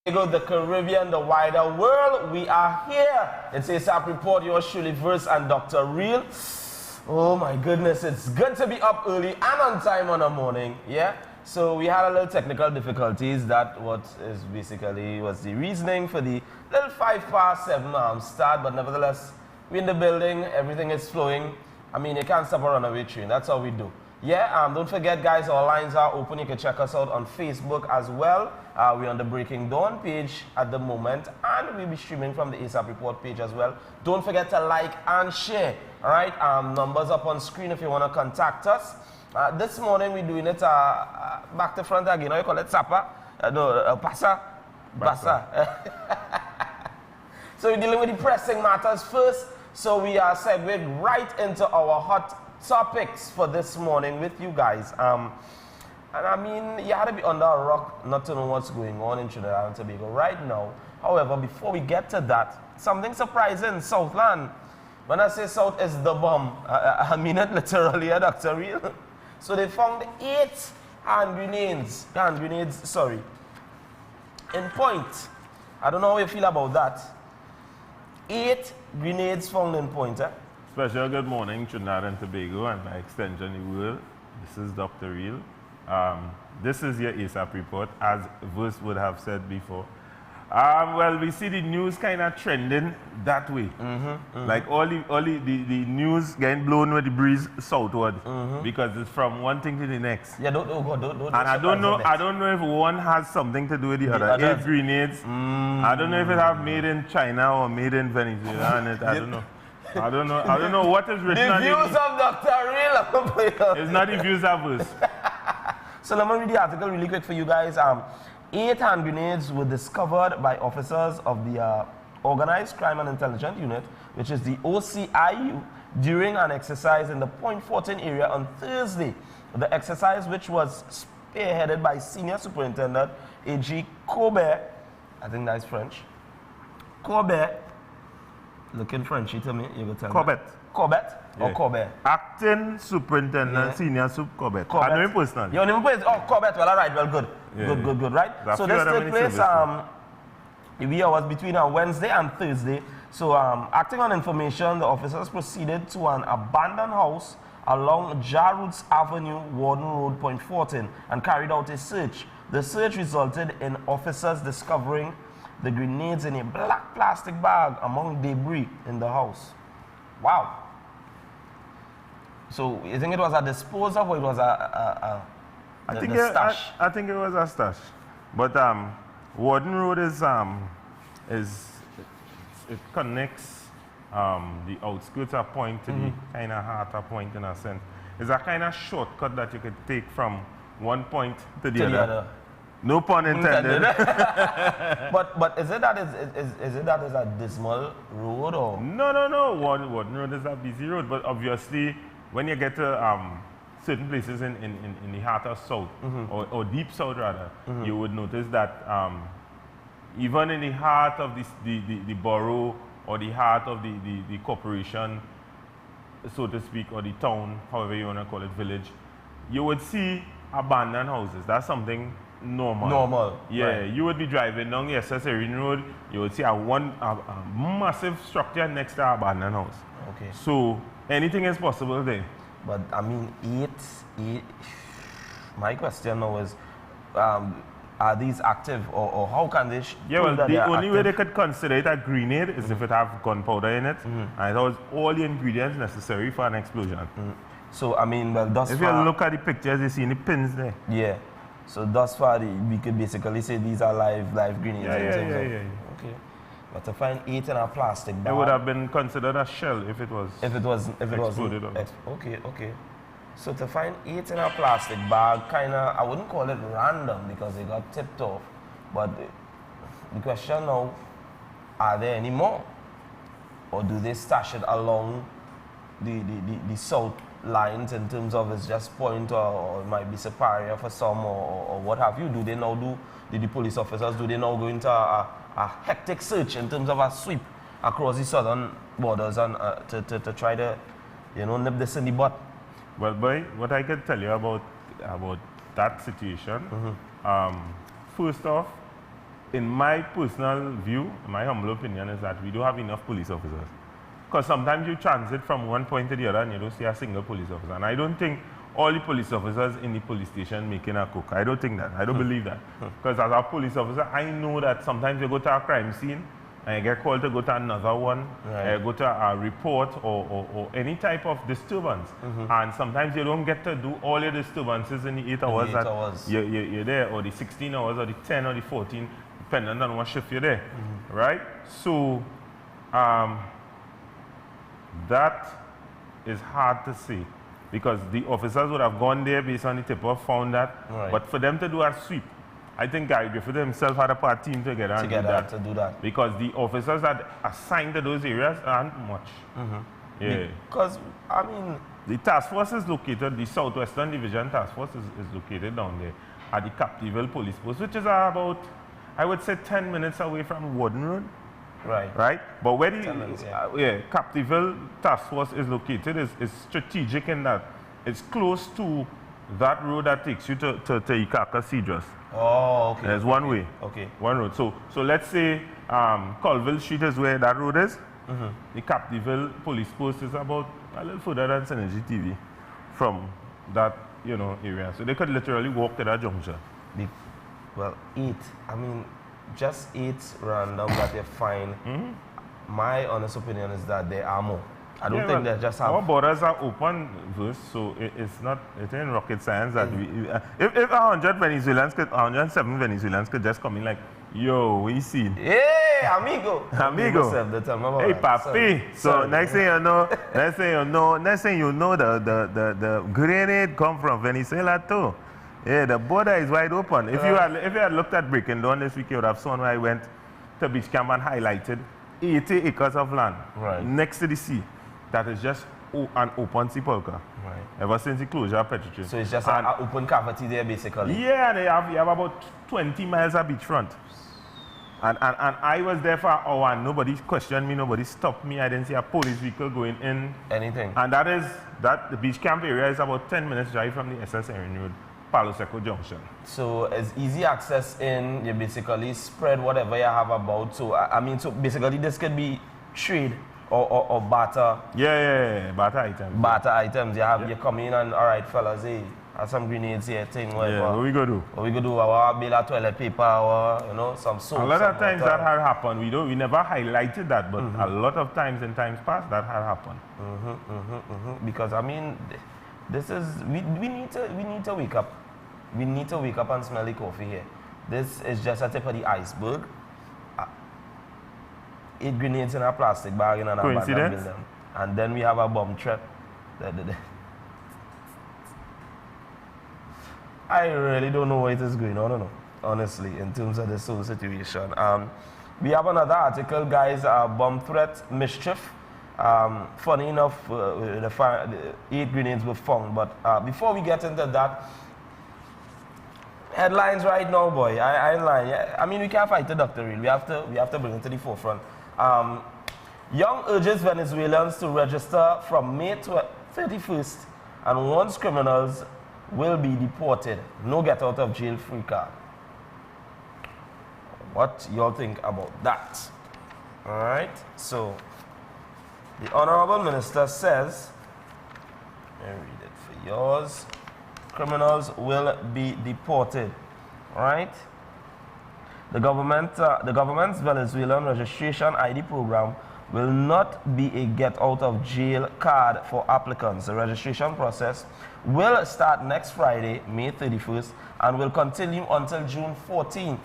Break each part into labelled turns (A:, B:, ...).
A: The Caribbean, the wider world, we are here. It's A.S.A.P Report, yours truly, Verse and Dr. Real. Oh my goodness, it's good to be up early and on time on a morning, yeah? So we had a little technical difficulties. That what is basically was the reasoning for the little 7:05 start, but nevertheless, we're in the building, everything is flowing. I mean, you can't stop a runaway train, that's how we do. Yeah, don't forget guys, our lines are open. You can check us out on Facebook as well. We're on the Breaking Dawn page at the moment, and we'll be streaming from the A.S.A.P Report page as well. Don't forget to like and share, all right? Numbers up on screen if you want to contact us. This morning we're doing it back to front again. You call it Sapa? Pasa? So we're dealing with the pressing matters first. So we are segueing right into our hot topics for this morning with you guys. And I mean, you had to be under a rock not to know what's going on in Trinidad and Tobago right now. However, before we get to that, something surprising, Southland. When I say South, it's the bomb. I mean it literally, Dr. Real. So they found 8 hand grenades, in Point. I don't know how you feel about that. 8 grenades found in Point, eh?
B: Special good morning, Trinidad and Tobago, and by extension, the world. This is Dr. Real. This is your A.S.A.P Report, as Verse would have said before. Well, we see the news kind of trending that way. Like all the news getting blown with the breeze southward, because it's from one thing to the next.
A: Yeah, don't.
B: And I don't know if one has something to do with the other. 8 grenades. I don't know if it have made in China or made in Venezuela, and I don't know. I don't know what is written on
A: the views of Dr. Real.
B: It's not the views of us.
A: So let me read the article really quick for you guys. 8 hand grenades were discovered by officers of the Organized Crime and Intelligence Unit, which is the OCIU, during an exercise in the Point 14 area on Thursday. The exercise, which was spearheaded by Senior Superintendent A.G. Colbert, I think that's French. Colbert. Looking Frenchy to me, you go tell
B: Corbett.
A: me. Corbett? Or Corbett?
B: Acting Superintendent, Senior Sup Corbett. I know him personally.
A: You know him personally? Oh, Corbett. Well, all right. Well, good. Good, right? So this took place was between Wednesday and Thursday. So acting on information, the officers proceeded to an abandoned house along Jarroots Avenue, Warden Road, Point 14, and carried out a search. The search resulted in officers discovering the grenades in a black plastic bag among debris in the house. Wow. So you think it was a disposal or it was a stash?
B: I think it was a stash. But Warden Road it connects the outskirts of Point to the kind of heart of Point in a sense. It's a kind of shortcut that you could take from one point to the other. No pun intended.
A: but is it that is a dismal road or?
B: No. Warden Road is a busy road, but obviously when you get to certain places in the heart of South, or deep South rather, you would notice that even in the heart of the borough or the heart of the corporation, so to speak, or the town, however you want to call it, village, you would see abandoned houses. That's something normal. Yeah, right. You would be driving down the S.S.A. Road, you would see a massive structure next to an abandoned house.
A: Okay.
B: So anything is possible there.
A: But I mean, 8. My question now is, are these active or how can they?
B: The only way they could consider it a grenade is if it have gunpowder in it, and it has all the ingredients necessary for an explosion.
A: So I mean, well, thus
B: if
A: far,
B: you look at the pictures, you see the pins there.
A: Yeah. So thus far, we could basically say these are live grenades.
B: Yeah.
A: Okay. But to find 8 in a plastic bag,
B: it would have been considered a shell if it was
A: exploded. Okay. So to find 8 in a plastic bag, I wouldn't call it random because they got tipped off. But the question now, are there any more, or do they stash it along the south lines in terms of it's just Point or it might be superior for some or what have you? Do the police officers go into a hectic search in terms of a sweep across the southern borders and to try to nip this in the butt?
B: Well, boy, what I can tell you about that situation, first off, in my personal view, my humble opinion is that we don't have enough police officers. Because sometimes you transit from one point to the other and you don't see a single police officer. And I don't think all the police officers in the police station making a cook. I don't think that. I don't believe that. Because as a police officer, I know that sometimes you go to a crime scene and you get called to go to another one, go to a report or any type of disturbance. And sometimes you don't get to do all your disturbances in the 8 hours that you're there, or the 16 hours, or the 10 or the 14, depending on what shift you're there, right? So that is hard to say, because the officers would have gone there based on the tip-off, found that, but for them to do a sweep, I think Guy Griffith himself had a part team together and
A: to do that.
B: Because the officers that assigned to those areas aren't much. Yeah.
A: Because, I mean,
B: the task force is located, the Southwestern Division Task Force is located down there at the Captiville Police Post, which is about, I would say, 10 minutes away from Warden Road. Right? But where the Captiville Task Force is located is strategic in that it's close to that road that takes you to Ikaka Cedros.
A: Oh, okay.
B: There's one way.
A: Okay.
B: One road. So let's say Colville Street is where that road is. The Captiville Police Post is about a little further than Synergy TV from that area. So they could literally walk to that junction.
A: Well, 8. I mean, just 8 random that they find. My honest opinion is that there are more. I don't think they just have.
B: Our borders are open, so it ain't rocket science that if 100 Venezuelans could, 107 Venezuelans could just come in like, yo, we see.
A: Hey, amigo.
B: Hey, papi. So next thing you know, the grenade come from Venezuela too. Yeah, the border is wide open. If you had looked at Breaking Dawn this week, you would have seen where I went to beach camp and highlighted 80 acres of land next to the sea. That is just an open sepulchre. Ever since the closure of Petro.
A: So it's just an open cavity there, basically.
B: Yeah, and you have about 20 miles of beachfront. And I was there for an hour and nobody questioned me, nobody stopped me. I didn't see a police vehicle going in.
A: Anything.
B: And the beach camp area is about 10 minutes drive from the S.S. Road, Palo Seco Junction.
A: So it's easy access in, you basically spread whatever you have about. So I mean, so basically this could be trade or barter.
B: Yeah, barter items.
A: Barter items. You come in and, all right, fellas, hey, have some grenades here, thing, whatever.
B: Yeah, what we go do?
A: What we go do? Our bill of toilet paper, or some soap.
B: A lot of times that had happened. We never highlighted that, but a lot of times in times past that had happened.
A: Because I mean, this is we need to wake up. We need to wake up and smell the coffee here. This is just a tip of the iceberg. 8 grenades in a plastic bag in an abandoned building. And then we have a bomb threat. I really don't know what is going on, honestly, in terms of this whole situation. We have another article, guys, bomb threat, mischief. Funny enough, the 8 grenades were found. But before we get into that, headlines right now, boy. I mean, we can't fight the doctor, really. We have to bring it to the forefront. Young urges Venezuelans to register from May 31st and warns criminals will be deported. No get out of jail free card. What y'all think about that? All right. So the Honorable Minister says, let me read it for yours. Criminals will be deported. All right. The government's Venezuelan registration ID program will not be a get-out-of-jail card for applicants. The registration process will start next Friday, May 31st, and will continue until June 14th.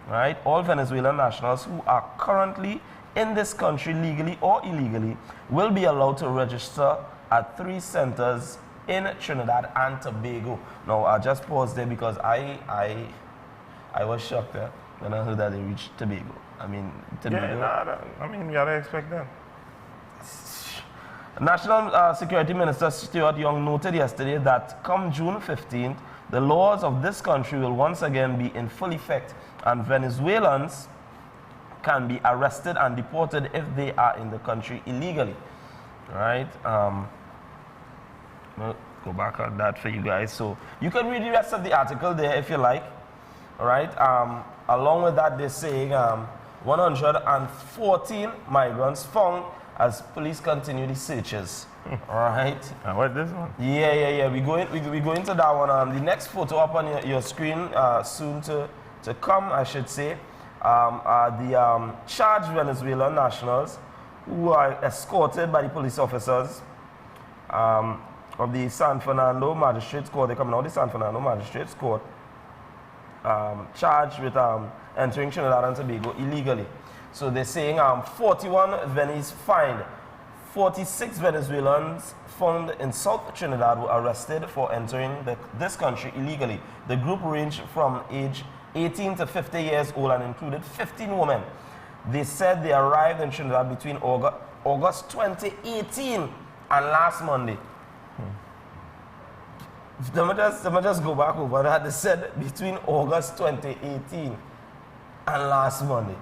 A: Right? All Venezuelan nationals who are currently in this country legally or illegally will be allowed to register at 3 centers in Trinidad and Tobago. Now, I'll just pause there because I was shocked when I heard that they reached Tobago. I mean, Tobago.
B: Yeah, we gotta expect that.
A: National Security Minister Stuart Young noted yesterday that come June 15th, the laws of this country will once again be in full effect, and Venezuelans can be arrested and deported if they are in the country illegally. Right? We'll go back on that for you guys. So you can read the rest of the article there if you like. All right. along with that, they're saying 114 migrants found as police continue the searches. Right?
B: What this one?
A: Yeah. We go into that one. The next photo up on your screen soon to come, I should say, are the charged Venezuelan nationals who are escorted by the police officers of the San Fernando Magistrates Court. They're coming out of the San Fernando Magistrates Court, charged with entering Trinidad and Tobago illegally. So they're saying 41 Venice fined. 46 Venezuelans found in South Trinidad were arrested for entering this country illegally. The group ranged from age 18 to 50 years old and included 15 women. They said they arrived in Trinidad between August 2018 and last Monday. Let me just go back over that. They said between August 2018 and last Monday.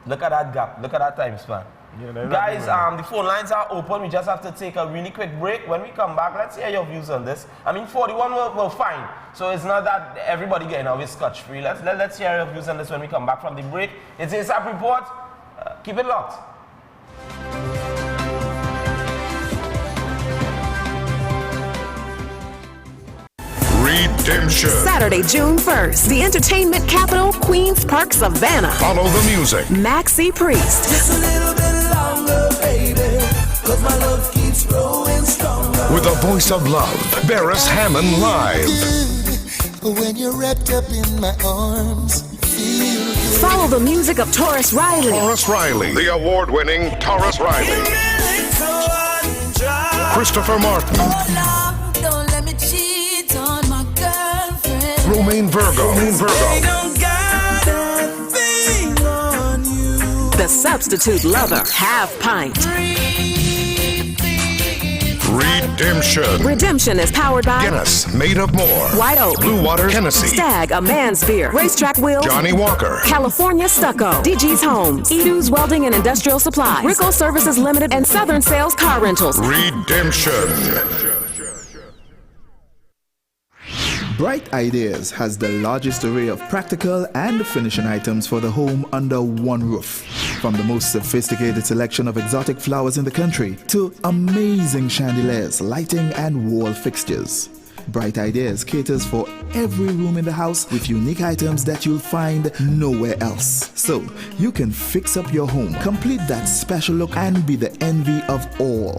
A: Look at that gap. Look at that time span.
B: Yeah,
A: guys, the phone lines are open. We just have to take a really quick break. When we come back, let's hear your views on this. I mean, 41 were fine, so it's not that everybody getting away scotch-free. Let's hear your views on this when we come back from the break. It's A.S.A.P Report. Keep it locked.
C: Redemption.
D: Saturday, June 1st, the entertainment capital, Queens Park, Savannah.
C: Follow the music.
D: A.S.A.P Priest.
E: Just a little bit longer, baby, 'cause my love keeps growing stronger.
C: With the voice of love, Barris Hammond live.
E: When you're wrapped up in my arms, feel good.
D: Follow the music of Taurus Riley.
C: Taurus Riley. The award-winning Taurus Riley. Christopher Martin.
E: Oh, Lord, don't let me cheat on my girlfriend.
C: Romaine Virgo.
E: They don't got a thing on you.
D: The Substitute Lover, Half Pint.
C: Redemption.
D: Redemption is powered by
C: Guinness, made of more.
D: White Oak,
C: Blue Water, Hennessy.
D: Stag, a man's beer. Racetrack Wheels,
C: Johnny Walker.
D: California Stucco, DG's Homes, Edu's Welding and Industrial Supplies, Rico Services Limited, and Southern Sales Car Rentals.
C: Redemption.
F: Bright Ideas has the largest array of practical and finishing items for the home under one roof. From the most sophisticated selection of exotic flowers in the country to amazing chandeliers, lighting, and wall fixtures. Bright Ideas caters for every room in the house with unique items that you'll find nowhere else. So you can fix up your home, complete that special look, and be the envy of all.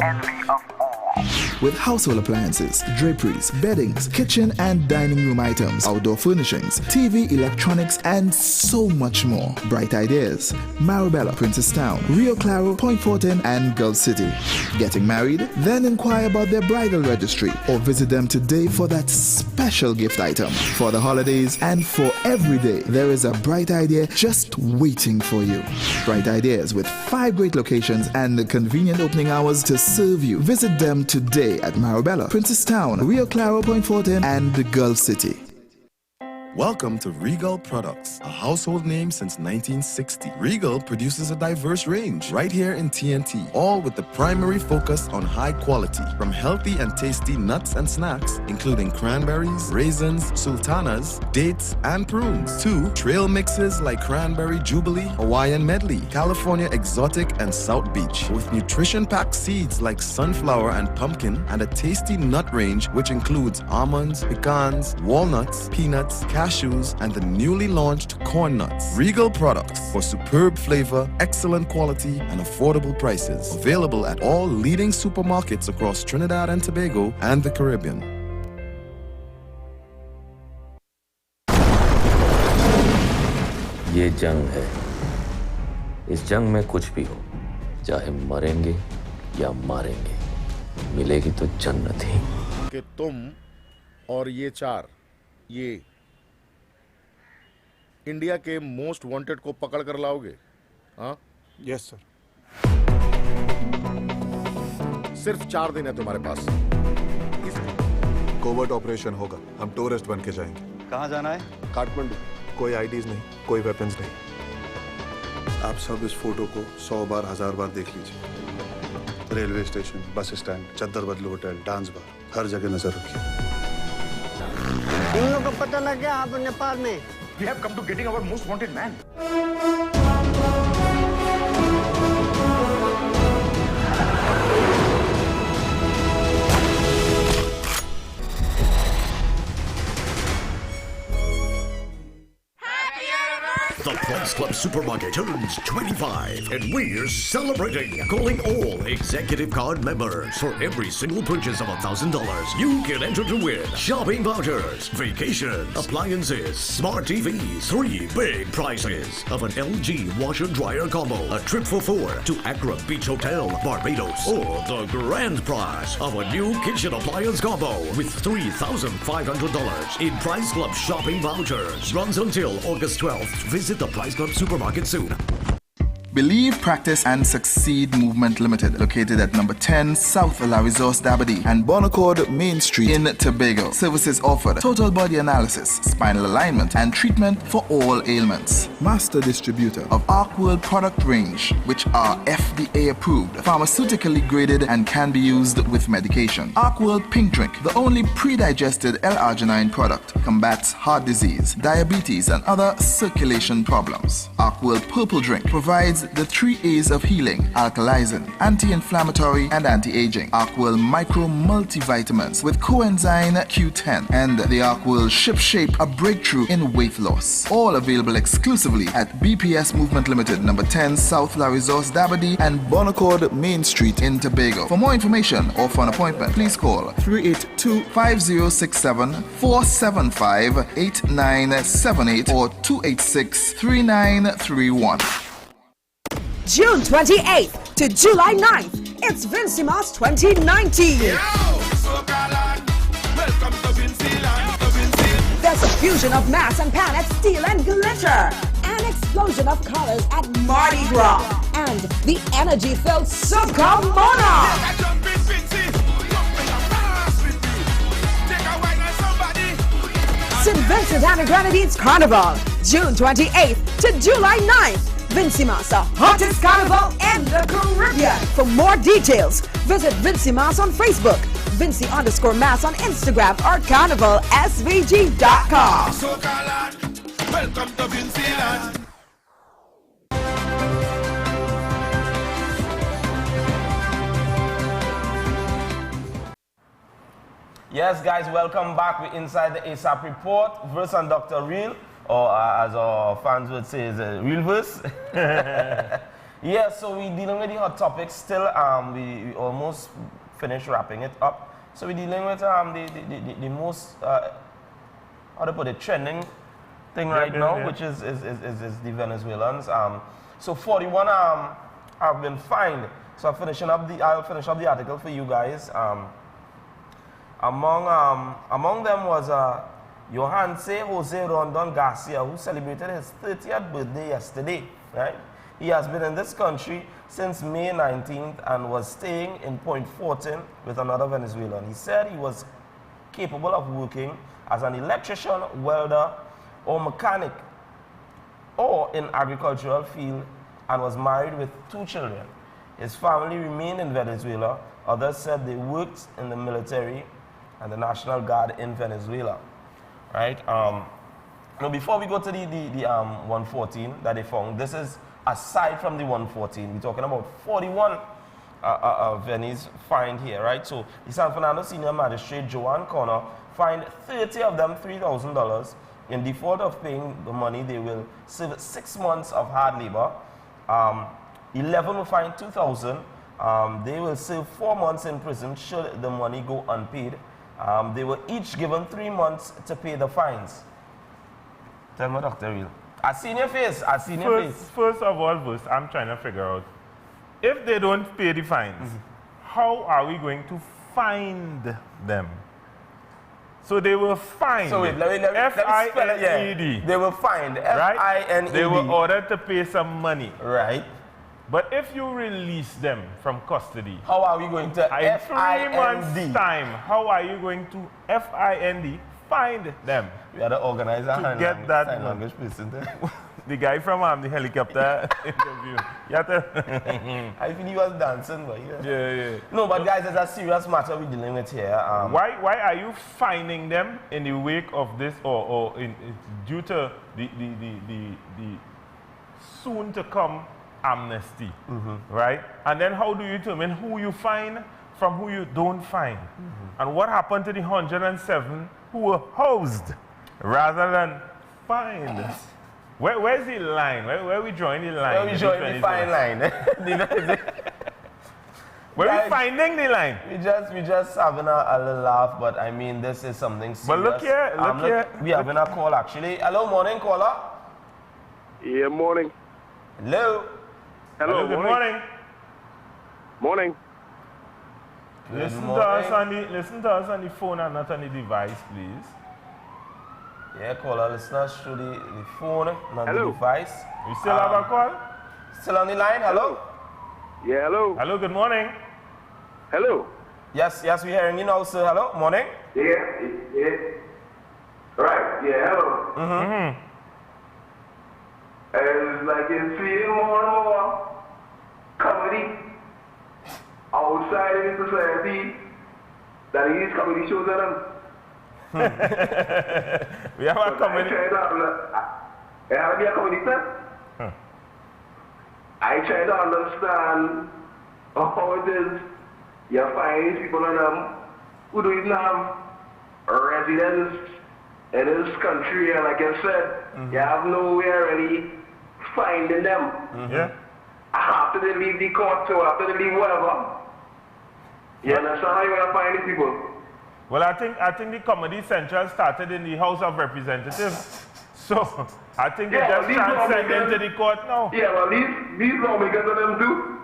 F: With household appliances, draperies, beddings, kitchen and dining room items, outdoor furnishings, TV, electronics, and so much more. Bright Ideas, Marabella, Princestown, Rio Claro, Point Fortin, and Gulf City. Getting married? Then inquire about their bridal registry or visit them today for that special gift item. For the holidays and for every day, there is a Bright Idea just waiting for you. Bright Ideas with 5 great locations and the convenient opening hours to serve you. Visit them today at Marabella, Princestown, Rio Claro, Point Fortin, and the Gulf City.
G: Welcome to Regal Products, a household name since 1960. Regal produces a diverse range right here in TNT, all with the primary focus on high quality. From healthy and tasty nuts and snacks, including cranberries, raisins, sultanas, dates, and prunes, to trail mixes like Cranberry Jubilee, Hawaiian Medley, California Exotic, and South Beach, with nutrition-packed seeds like sunflower and pumpkin, and a tasty nut range which includes almonds, pecans, walnuts, peanuts, cashews, and the newly launched corn nuts. Regal Products for superb flavor, excellent quality, and affordable prices. Available at all leading supermarkets across Trinidad and Tobago and the Caribbean.
H: ये जंग है। इस जंग में कुछ भी हो, चाहे मरेंगे या मारेंगे, मिलेगी तो जन्नत ही।
I: कि तुम और ये 4 ये इंडिया के मोस्ट वांटेड को पकड़ कर लाओगे? हाँ? Yes sir. सिर्फ 4 दिन है तुम्हारे पास।
J: कोवर्ट ऑपरेशन होगा, हम टूरिस्ट बन के जाएंगे।
K: कहाँ जाना है?
J: काठमांडू। कोई आईडीज नहीं, कोई वेपन्स नहीं। आप सब इस फोटो को 100 बार 1000 बार देख लीजिए। रेलवे स्टेशन, बस स्टैंड, चद्दर बदलू होटल, डांस बार, हर जगह नजर रखिए।
K: इन लोगों को पता लग गया आप नेपाल में We have come to getting our most wanted man.
L: The Price Club Supermarket turns 25 and we're celebrating. Calling all executive card members. For every single purchase of $1,000, you can enter to win shopping vouchers, vacations, appliances, smart TVs, 3 big prizes of an LG washer dryer combo, a trip for 4 to Accra Beach Hotel, Barbados, or the grand prize of a new kitchen appliance combo with $3,500 in Price Club shopping vouchers. Runs until August 12th. Visit the Price Club Supermarket soon.
F: Believe, Practice and Succeed Movement Limited, located at number 10 South La Resource Dabadi and Bonaccord Main Street in Tobago. Services offered: total body analysis, spinal alignment and treatment for all ailments. Master distributor of ArcWorld product range, which are FDA approved, pharmaceutically graded and can be used with medication. ArcWorld Pink Drink, the only pre-digested L-arginine product, combats heart disease, diabetes and other circulation problems. ArcWorld Purple Drink provides the 3 A's of healing: alkalizing, anti-inflammatory and anti-aging. ArcWorld Micro Multivitamins with coenzyme Q10 and the ArcWorld Ship Shape, a breakthrough in weight loss. All available exclusively at BPS Movement Limited, number 10 South La Resource Dabadi and Bonaccord Main Street in Tobago. For more information or for an appointment, please call 382-5067-475-8978 or 286-3931.
M: June 28th to July 9th, it's Vincimas 2019. There's a fusion of mass and pan at steel and glitter. An explosion of colors at Mardi Gras. And the energy-filled Soca Mona. St. Vincent and the Grenadines Carnival, June 28th to July 9th. Vincimas, the hottest carnival in the Caribbean. For more details, visit Vincimas on Facebook, Vinci_Mass on Instagram, or CarnivalSVG.com.
E: Welcome to Vinceland.
A: Yes, guys, welcome back. We're inside the A.S.A.P Report, Verse and Dr. Real, or as our fans would say, is a real verse. Yeah, so we're dealing with the hot topics still. We almost finished wrapping it up. So we're dealing with the most, how to put it, trending thing right now, which is the Venezuelans. So 41 have been fined. So I'll finish up the article for you guys. Among them was Johanse Jose Rondon Garcia, who celebrated his 30th birthday yesterday, right? He has been in this country since May 19th and was staying in Point Fortin with another Venezuelan. He said he was capable of working as an electrician, welder, or mechanic, or in agricultural field, and was married with 2 children. His family remained in Venezuela. Others said they worked in the military and the National Guard in Venezuela, right? Now, before we go to the 114 that they found, this is aside from the 114. We're talking about 41 Venice fined here, right? So the San Fernando Senior Magistrate Joanne Connor fined 30 of them $3,000. In default of paying the money, they will serve 6 months of hard labor. 11 will fine $2,000. They will serve 4 months in prison should the money go unpaid. They were each given 3 months to pay the fines. Tell me, Dr. Real. I seen your face.
B: First of all, I'm trying to figure out, if they don't pay the fines, how are we going to find them? So they were fined.
A: So wait, let me spell it. Yeah. They were fined. F-I-N-E-D.
B: They were ordered to pay some money.
A: Right.
B: But if you release them from custody,
A: how are we going to
B: in 3 months' time, how are you going to FIND find them?
A: We had to organize
B: to get that
A: sign language person.
B: the guy from the helicopter interview.
A: I think he was dancing, but
B: yeah.
A: No, but guys, it's a serious matter we're dealing with here.
B: Why are you finding them in the wake of this, or due to the soon to come amnesty, right? And then how do you determine who you find from who you don't find? And what happened to the 107 who were housed rather than fined? Where's the line? Where are we drawing the line?
A: Where we drawing the fine line?
B: Where are we finding the line?
A: We just having a little laugh, but I mean, this is something serious.
B: But look here.
A: We having a call actually. Hello, morning caller.
N: Yeah, morning.
A: Hello.
N: Hello,
B: good morning.
N: Morning.
B: Listen to us on the phone and not on the device, please.
A: Yeah, caller, listen us through the phone, not the device.
B: You still have a call?
A: Still on the line, hello?
N: Yeah, hello.
B: Hello, good morning.
N: Hello.
A: Yes, we're hearing you now, sir. Hello, morning.
N: Yeah. Right, yeah, hello. It's like you're seeing more and more comedy outside in society that these comedy shows are done.
B: We have a comedy.
N: I have a comedy set. I try to understand how it is you find these people who don't even have residence in this country, and like I said, you have nowhere really finding them.
B: Yeah.
N: After they leave the court, so after they leave whatever. You understand how you want to find these people?
B: Well, I think the Comedy Central started in the House of Representatives. So I think they just transcend into the court now.
N: Yeah, well, these lawmakers of them too.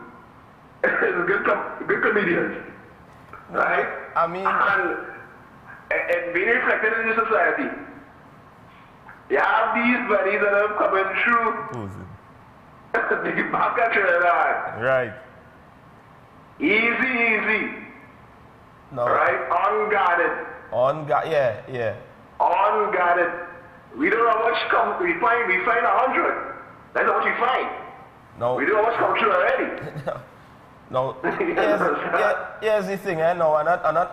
N: good comedians. Right?
A: I mean,
N: and being reflected in the society. You have these buddies that are coming through the back of Trinidad.
B: Right.
N: Easy.
A: No.
N: Right? Unguarded.
A: Yeah.
N: Unguarded. We don't know how much come. We find 100. That's how much we find.
A: No.
N: We don't know how much come through already.
A: No. Here's the thing. No, I'm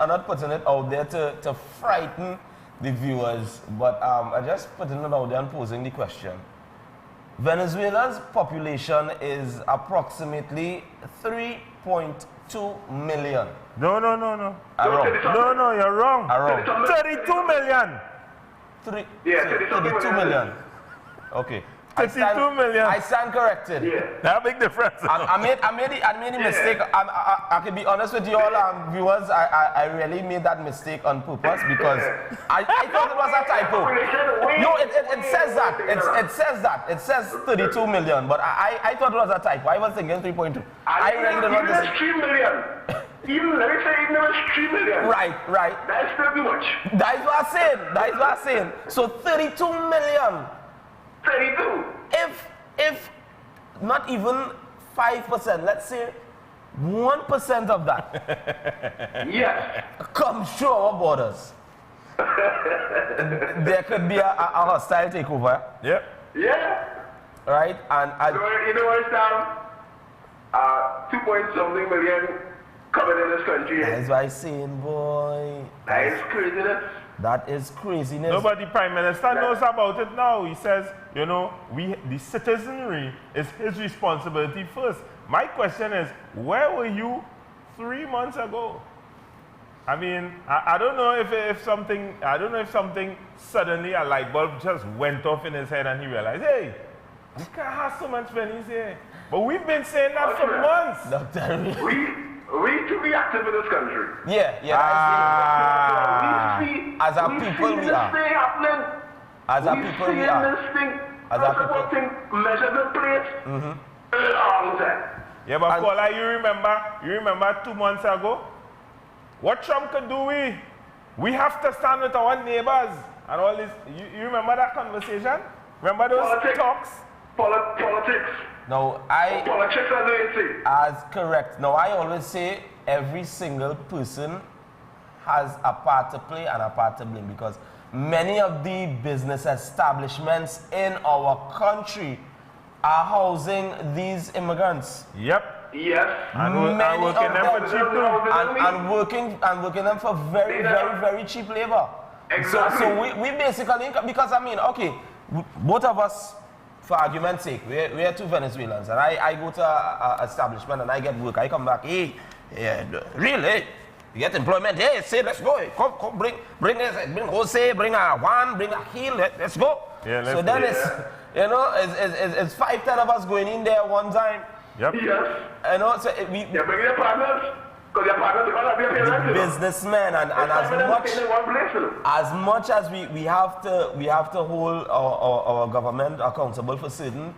A: not putting it out there to frighten the viewers, but I'm just putting it out there and posing the question. Venezuela's population is approximately 3.2 million.
B: No. No, you're wrong. 32 million.
A: 32 million. Okay.
B: 32 million.
A: I stand corrected.
N: Yeah.
B: That's a big difference.
A: I made a mistake. I can be honest with you all, viewers. I really made that mistake on purpose because I thought it was a typo. No, it says that. It says that. It says 32 million, but I thought it was a typo. I was thinking 3.2. I really did not
N: listen. 3 million. Even let me say even if it's 3 million.
A: Right.
N: That's still too much.
A: That's what I'm saying. So 32 million.
N: 32.
A: If not even 5%, let's say 1% of that
N: yes,
A: comes through our borders, there could be a hostile takeover.
B: Yeah.
A: Right? And
N: you know what, Sam? 2 point something million coming in this country.
A: That's what I'm saying, boy.
N: That is craziness.
A: That is craziness.
B: Nobody Prime Minister knows about it now. He says, the citizenry is his responsibility first. My question is, where were you 3 months ago? I mean, I don't know if something suddenly a light bulb just went off in his head and he realized, hey, we can't have so much pennies here. But we've been saying that for months.
A: Dr.
N: We to be active in this country.
A: Yeah. As a people, we are. As a people, we are. As a people,
N: measures in place. Long time.
B: Yeah, but Paula, you remember 2 months ago? What Trump could do? We have to stand with our neighbors and all this. You remember that conversation? Remember those talks?
N: Politics.
A: No,
N: politics are doing it.
A: As correct. Now, I always say every single person has a part to play and a part to blame because many of the business establishments in our country are housing these immigrants.
B: Yep.
N: Yes.
B: And working them for cheap too.
A: And working them for very cheap labor.
N: Exactly.
A: So we basically, because I mean, okay, both of us, for argument's sake, we're two Venezuelans, and I go to a establishment and I get work. I come back, hey, really? You get employment? Hey, say, let's go. Come, bring Jose, bring a Juan, bring a Gil, let's go.
B: Yeah,
A: so then it's, you know, it's 5-10 of us going in there one time.
B: Yep.
N: Yes.
A: You know, so we
N: bring your partners, because your partners are going to be a parent.
A: Businessmen, and as much as we have to hold our government accountable for certain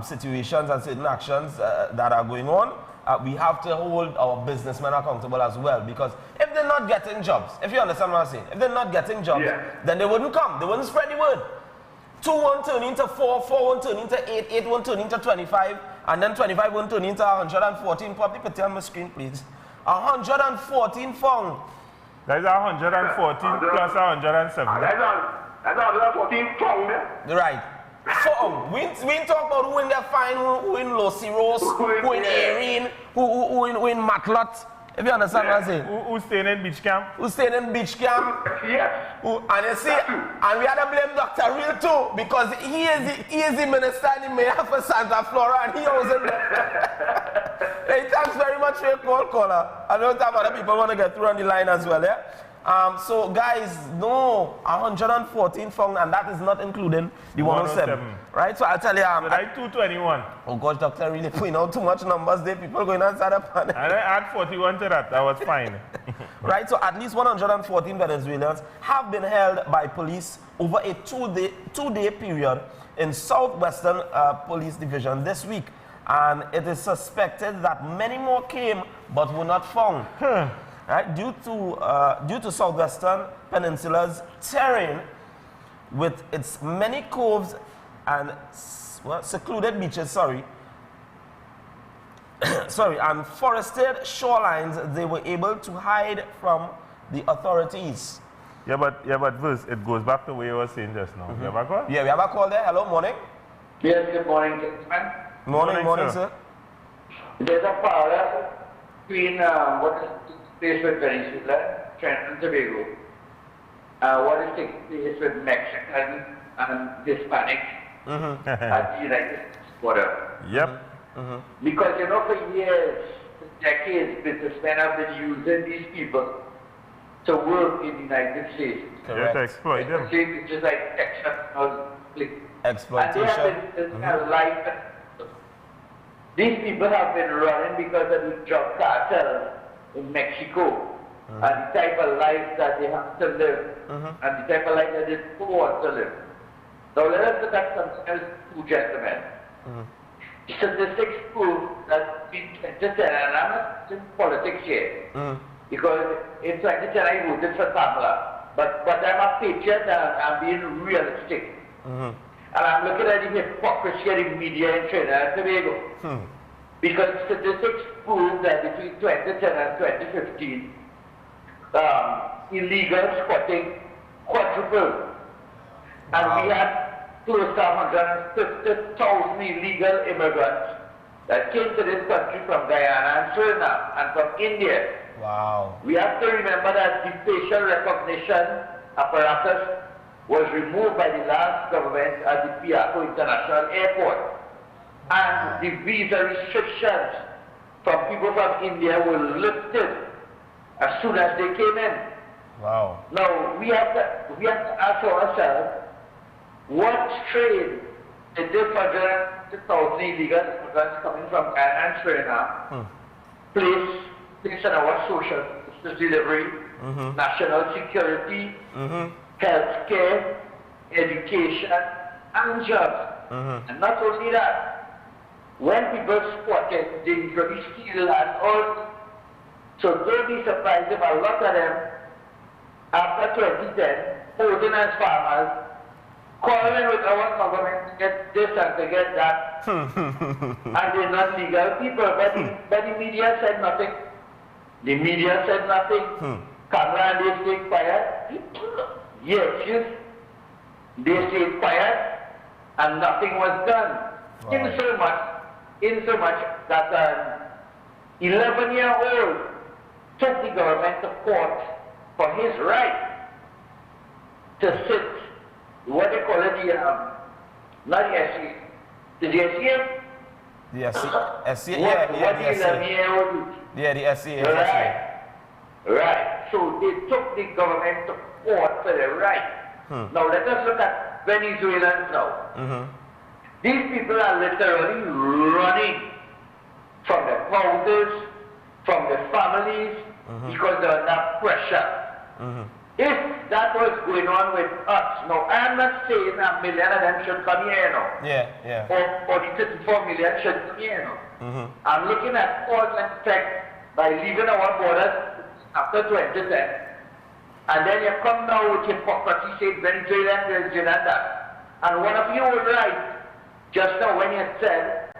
A: situations and certain actions that are going on, we have to hold our businessmen accountable as well, because if they're not getting jobs, if you understand what I'm saying, if they're not getting jobs, then they wouldn't come, they wouldn't spread the word. 2 won't turn into 4, 4 won't turn into 8, 8 won't turn into 25, and then 25 won't turn into 114. Probably put it on my screen, please. 114 found.
B: That is 114 plus 107.
N: That's 114 found there.
A: Right. So, we ain't talk about who in their fine, who in Los Heroes, who in Erin, who in Matlot. If you understand what I'm saying.
B: Who's staying in beach camp?
A: Who's staying in beach camp?
N: Yes.
A: And you see, and we had to blame Dr. Real too, because he is the minister and the mayor for Santa Flora, and he wasn't there. Hey, thanks very much for your call, caller. I know that other people want to get through on the line as well, yeah? So guys, no, 114 found, and that is not including the 107. Right? So I'll tell you,
B: so that's 221.
A: Oh gosh, Doctor, really putting out too much numbers there. People going outside the panel.
B: And I add 41 to that. That was fine.
A: Right? So at least 114 Venezuelans have been held by police over a two-day period in Southwestern Police Division this week, and it is suspected that many more came but were not found. Right? Due to Southwestern Peninsula's terrain, with its many coves and secluded beaches, and forested shorelines, they were able to hide from the authorities.
B: Yeah, but Verse, it goes back to what you were saying just now. You have a call?
A: Yeah, we have a call there. Hello, morning.
O: Yes, good morning, gentlemen.
A: Morning, sir.
O: There's a parallel between what is taking place with Venezuela, Trinidad and Tobago, what is taking place with Mexican and Hispanic at the United States border.
B: Yep.
O: Because, you know, for years, for decades, businessmen have been using these people to work in the United States.
B: Correct. To exploit them.
O: It's just like exceptional
A: exploitation.
O: And they have been a life. These people have been running because of the drug cartel in Mexico and the type of life that they have to live and the type of life that they don't want to live. Now let us look at something else, two gentlemen. Statistics prove that in 2010, and I'm not in politics here, because in 2010 I voted for Tamla, but I'm a patriot and I'm being realistic. And I'm looking at the hypocrisy of the media in Trinidad and Tobago. Because statistics prove that between 2010 and 2015, illegal squatting quadrupled. And we had close to 150,000 illegal immigrants that came to this country from Guyana and Suriname and from India.
A: Wow.
O: We have to remember that the facial recognition apparatus was removed by the last government at the Piaco International Airport. And the visa restrictions from people from India were lifted as soon as they came in.
A: Wow.
O: Now, we have to ask ourselves, what trade did this 100,000 illegal immigrants coming from Guyana and Suriname place on our social justice delivery, national security, healthcare, education, and jobs? And not only that, when people squatted, they usually steal land also. So don't be surprised if a lot of them, after 2010, posing as farmers, calling with our government to get this and to get that, and they're not legal people, but the media said nothing. The media said nothing. Camera and they stay quiet. years, they stayed quiet and nothing was done.
A: Wow.
O: In so much that an 11-year-old took the government to court for his right to sit, what they call it, not the S.A.P, the S.A.P?
A: The S.A.P,
O: Yeah,
A: the
O: S.A.P.
A: Yeah, the S.A.P.
O: Right. So they took the government to court for their right. Now let us look at Venezuelans now. These people are literally running from their houses, from their families, because they're under pressure. If that was going on with us, now I'm not saying a million of them should come here now. Or the 34 million should come here now. I'm looking at cause and effect by leaving our borders after 2010. And then you come now with hypocrisy, say Venezuela and that. And one of you was right just now when you said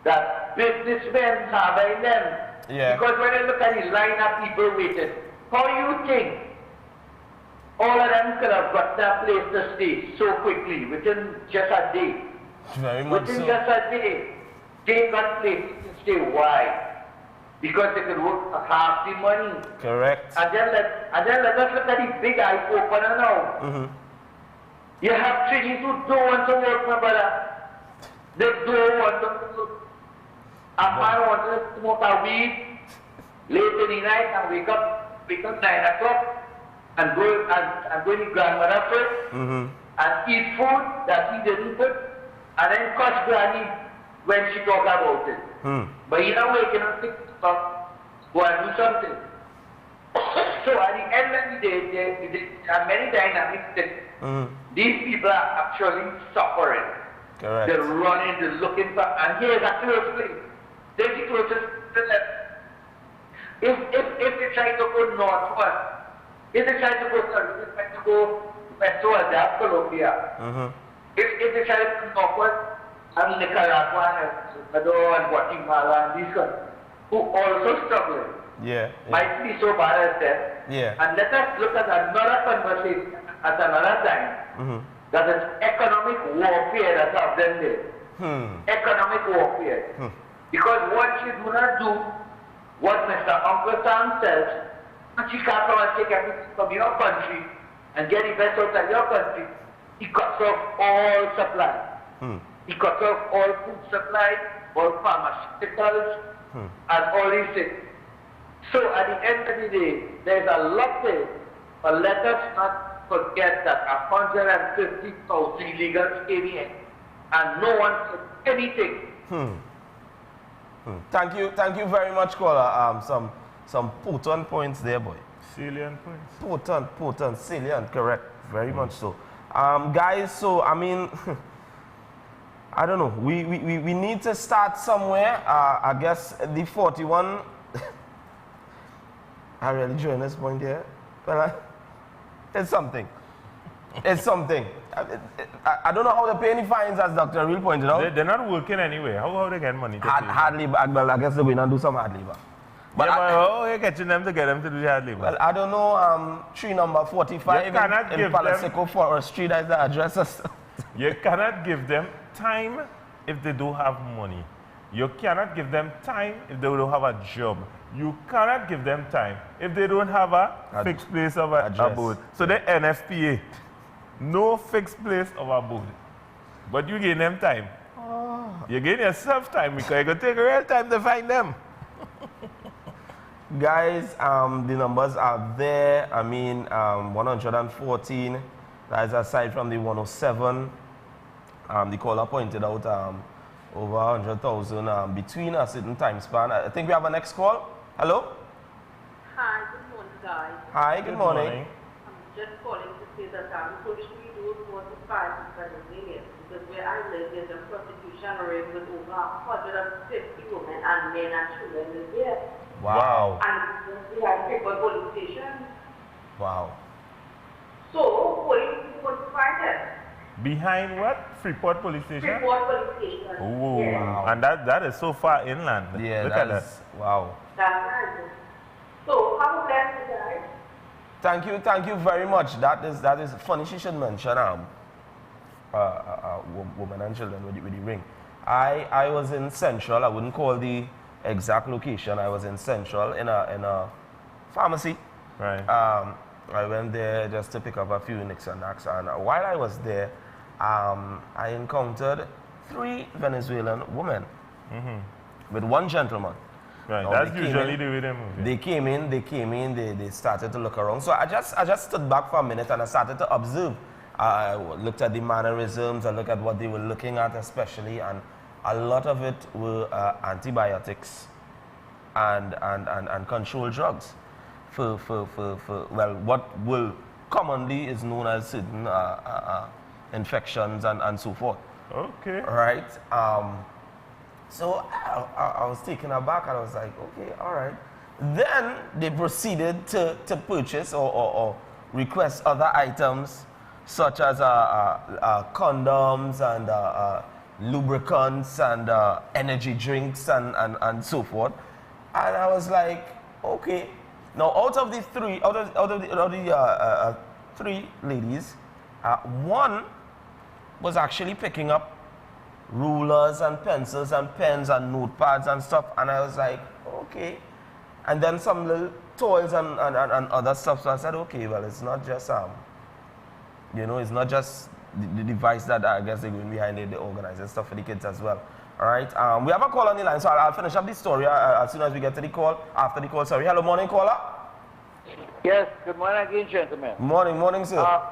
O: that businessmen harboring them. Because when you look at the line of people waiting, how you think all of them could have got that place to stay so quickly, within just a day?
A: Very much
O: within
A: so.
O: just a day, they got places to stay. Why? Because they could work for half the money.
A: Correct.
O: And then let us look at the big eye opener now. You have Trini who don't want to work, my brother. They don't want to work. A man wants to smoke a weed late in the night and wake up 9 o'clock and go to the grandmother first and eat food that he didn't put and then cuss granny when she talk about it. But you know, waking up 6 o'clock, go and do something. So at the end of the day, there are many dynamics that these people are actually suffering.
A: Correct.
O: They're running, they're looking for, and here's a close place. There's the closest to left. If they try to go northward, if they try to go westward, that's Colombia. If they try to go northward, and Nicaragua and Guatemala and these countries, who also struggling. Might be so bad as them. And let us look at another conversation at another time. That is economic warfare that's happening there. Economic warfare. Because what you do not do, what Mr. Uncle Sam says, and you can't come and take everything from your country and get the best out of your country, he cuts off all supply. He cuts off all food supply, all pharmaceuticals, and all these things. So at the end of the day, there's a lot there, but let us not forget that 150,000 illegals came here, and no one said anything.
A: Thank you very much, caller. Some potent points there, boy.
B: Salient points.
A: Potent, salient, correct. Very much so. Guys, so I mean, I don't know. We need to start somewhere. I guess the 41. I really join this point here. But it's something. It's something. I don't know how they pay any fines, as Dr. Real pointed out.
B: They're not working anyway. How they get money?
A: Hard labor. Well, I guess they're going to do some hard labor.
B: But how are you catching them to get them to do the hard labor?
A: Well, I don't know. Tree number 45 in Palaseco Forestry, that's the address.
B: You cannot give them time if they don't have money. You cannot give them time if they don't have a job. You cannot give them time if they don't have a fixed place of abode. So the NFPA, no fixed place of abode. But you give them time. You give yourself time because you can take real time to find them.
A: Guys, the numbers are there. I mean, 114, that is aside from the 107. The caller pointed out over 100,000 between a certain time span. I think we have a next call. Hello?
P: Hi, good morning, guys.
A: Hi, good morning.
P: I'm just calling to say that Polish Widows was a fight in Venezuela because where I live, there's a prostitution ring with over 150 women and men and children live there.
A: Wow.
P: And we have Freeport police station.
A: Wow.
P: So, police was fighting.
B: Behind what? Freeport police station?
P: Freeport police station.
B: Oh,
P: yes.
B: wow. And that is so far inland.
A: Yeah,
B: look at that.
A: Wow.
P: That's right. So, how blessed you guys?
A: Thank you very much. That is funny. She should mention women and children with the ring. I was in Central. I wouldn't call the exact location. I was in Central in a pharmacy.
B: Right.
A: I went there just to pick up a few nicks and knacks, and while I was there, I encountered 3 Venezuelan women with 1 gentleman.
B: Right,
A: now,
B: that's usually the way they move. Yeah.
A: They came in, they started to look around. So I just stood back for a minute and I started to observe. I looked at the mannerisms, I looked at what they were looking at especially, and a lot of it were antibiotics and controlled drugs for well, what will commonly is known as certain infections and so forth.
B: Okay.
A: Right? So I was taken aback and I was like, okay, all right. Then they proceeded to purchase or request other items such as condoms and lubricants and energy drinks and so forth. And I was like, okay. Now out of the 3 ladies, 1 was actually picking up rulers and pencils and pens and notepads and stuff, and I was like, okay. And then some little toys and other stuff. So I said, okay, well, it's not just it's not just the device that I guess they're going behind it, they organize stuff for the kids as well. All right. We have a call on the line, so I'll finish up the story as soon as we get to the call. After the call, sorry. Hello, morning, caller.
O: Yes. Good morning again, gentlemen.
A: Morning, sir.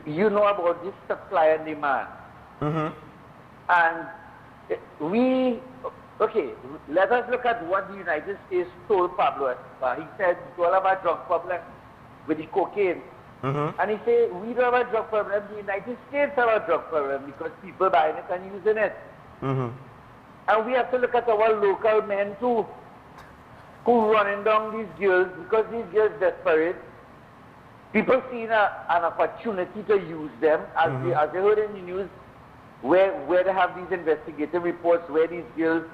O: You know about this supply and demand. And let us look at what the United States told Pablo Escobar. He said, we all have a drug problem with the cocaine. And he said, we don't have a drug problem, the United States have a drug problem because people buying it and using it. And we have to look at our local men too, who running down these girls because these girls desperate. People see an opportunity to use them, as they heard in the news, where they have these investigative reports, where these girls,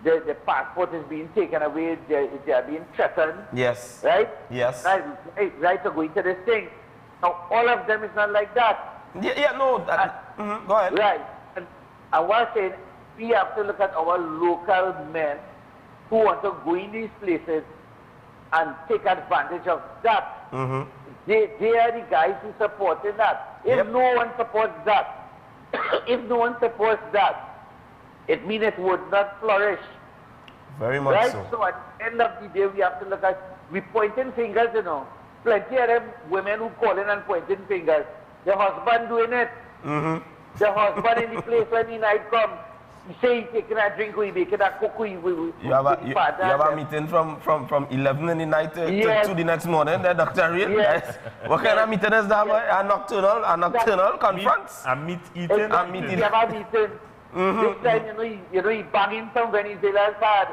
O: the passport is being taken away, they are being threatened.
A: Yes.
O: Right?
A: Yes.
O: Right, to go into this thing. Now, all of them is not like that.
A: No. Go ahead.
O: Right. And what I'm saying, we have to look at our local men who want to go in these places and take advantage of that. They are the guys who supported that. If no one supports that, it means it would not flourish.
A: Very much
O: right?
A: so.
O: So at the end of the day, we have to look at, we pointing fingers, Plenty of them women who calling and pointing fingers. The husband doing it. The husband in the place when the night comes, he say he taking a drink, we making a cook, you
A: have a meeting from 11 in the night to the next morning, the Dr. Real?
O: Yes.
A: What kind of meeting is that, boy? A nocturnal conference?
B: A meet eating.
O: We have a meeting. This time, he banging some Venezuelan card.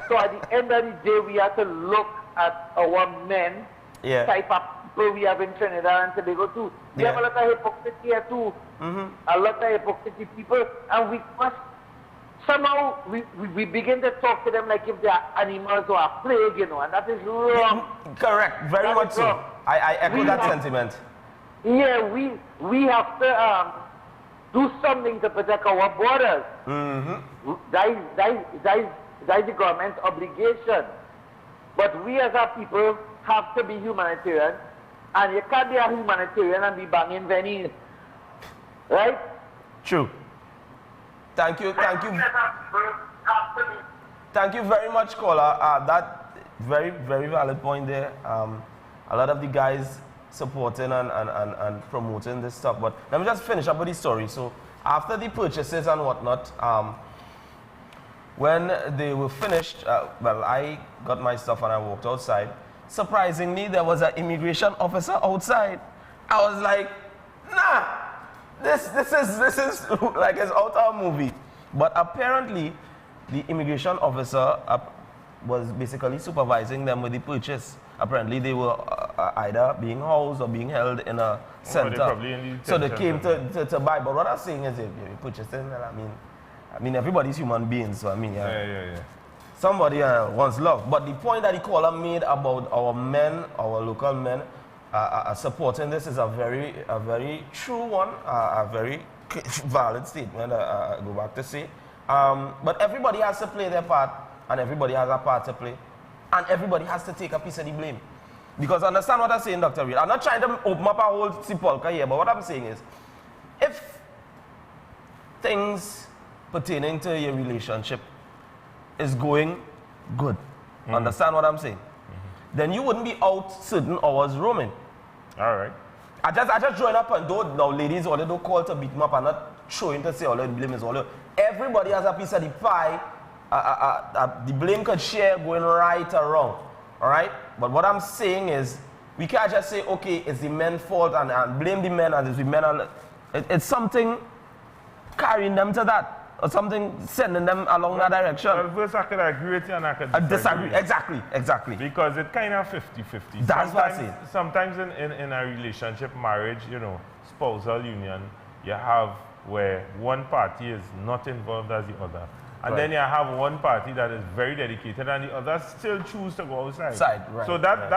O: So at the end of the day, we have to look at our men, type of people we have in Trinidad and Tobago too. We have a lot of hypocrisy here too. A lot of hypocrisy people, and we must somehow we begin to talk to them like if they are animals or a plague, and that is wrong.
A: Correct, very much so. I echo that sentiment.
O: Yeah, we have to do something to protect our borders. That is the government's obligation. But we as a people have to be humanitarian, and you can't be a humanitarian and be banging Venice. Right?
A: True. Thank you very much, caller. That very, very valid point there. A lot of the guys supporting and promoting this stuff. But let me just finish up with the story. So after the purchases and whatnot, when they were finished, well, I got my stuff and I walked outside. Surprisingly, there was an immigration officer outside. I was like, nah, this is like it's out of a movie. But apparently, the immigration officer was basically supervising them with the purchase. Apparently, they were either being housed or being held in a center. So they came to buy. But what I'm saying is, if you're purchasing, I mean, everybody's human beings. So I mean, Somebody wants love. But the point that the caller made about our men, our local men, supporting this is a very true one, a very valid statement, I go back to say. But everybody has to play their part, and everybody has a part to play, and everybody has to take a piece of the blame. Because understand what I'm saying, Dr. Reed. I'm not trying to open up a whole sepulchre here, but what I'm saying is, if things pertaining to your relationship is going good, understand what I'm saying, then you wouldn't be out certain hours roaming.
B: All right.
A: I just join up and don't, now ladies, all they don't call to beat them up and not showing to say all the blame is all you. Everybody has a piece of the pie, the blame could share going right or wrong, all right? But what I'm saying is, we can't just say, okay, it's the men's fault and blame the men and it's the men. It's something carrying them to that. Or something sending them along that direction.
B: Well, first I could agree with you and I could
A: disagree. Exactly.
B: Because it's kind of 50-50.
A: That's what I say.
B: Sometimes in a relationship, marriage, you know, spousal union, you have where one party is not involved as the other. And then you have one party that is very dedicated and the others still choose to go outside.
A: Right.
B: So that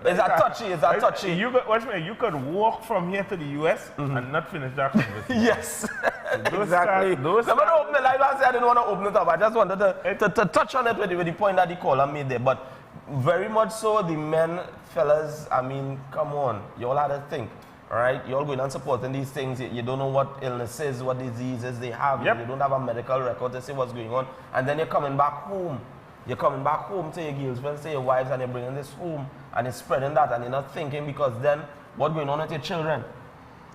B: is a touchy. You could walk from here to the US and not finish that conversation.
A: Yes. Exactly. Let me open it. Like I said, I didn't want to open it up. I just wanted to touch on it with the point that the caller made there. But very much so, the men, fellas, I mean, come on. You all had to think. All right, you're all going and supporting these things. You don't know what illnesses, what diseases they have. You don't have a medical record to say what's going on. And then you're coming back home. You're coming back home to your girlfriends, to your wives, and you're bringing this home. And you're spreading that. And you're not thinking because then what's going on with your children?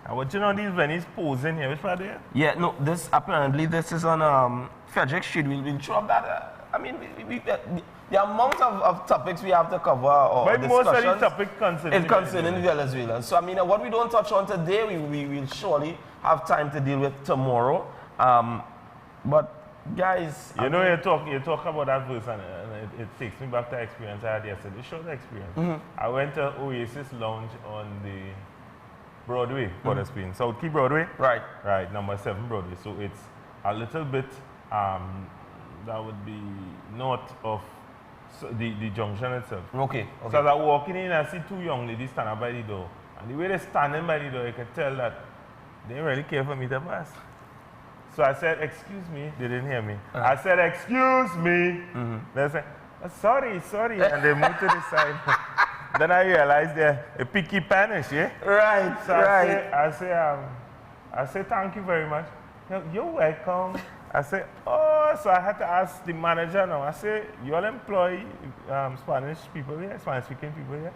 B: And what you know, these Venice posing here, which part there?
A: Yeah, no, apparently this is on Frederick Street. We'll show up that. I mean, the amount of topics we have to cover or
B: but
A: discussions
B: most of the topics
A: concerning Venezuela. So I mean, what we don't touch on today, we will surely have time to deal with tomorrow. But guys,
B: you know, you talk about that verse, and it takes me back to the experience I had yesterday. It shows the experience. I went to Oasis Lounge on the Broadway, for Spain, South Key Broadway. Right, number 7 Broadway. So it's a little bit. That would be north of the junction itself.
A: Okay.
B: So as I walking in, I see 2 young ladies standing by the door. And the way they're standing by the door, you can tell that they didn't really care for me to pass. So I said, excuse me. They didn't hear me. I said, excuse me. They said, sorry. And they moved to the side. Then I realized they're a picky Spanish, yeah?
A: Right,
B: so I say, thank you very much. You're welcome. I said, oh, so I had to ask the manager now. I said, you all employ Spanish people here, Spanish-speaking people here?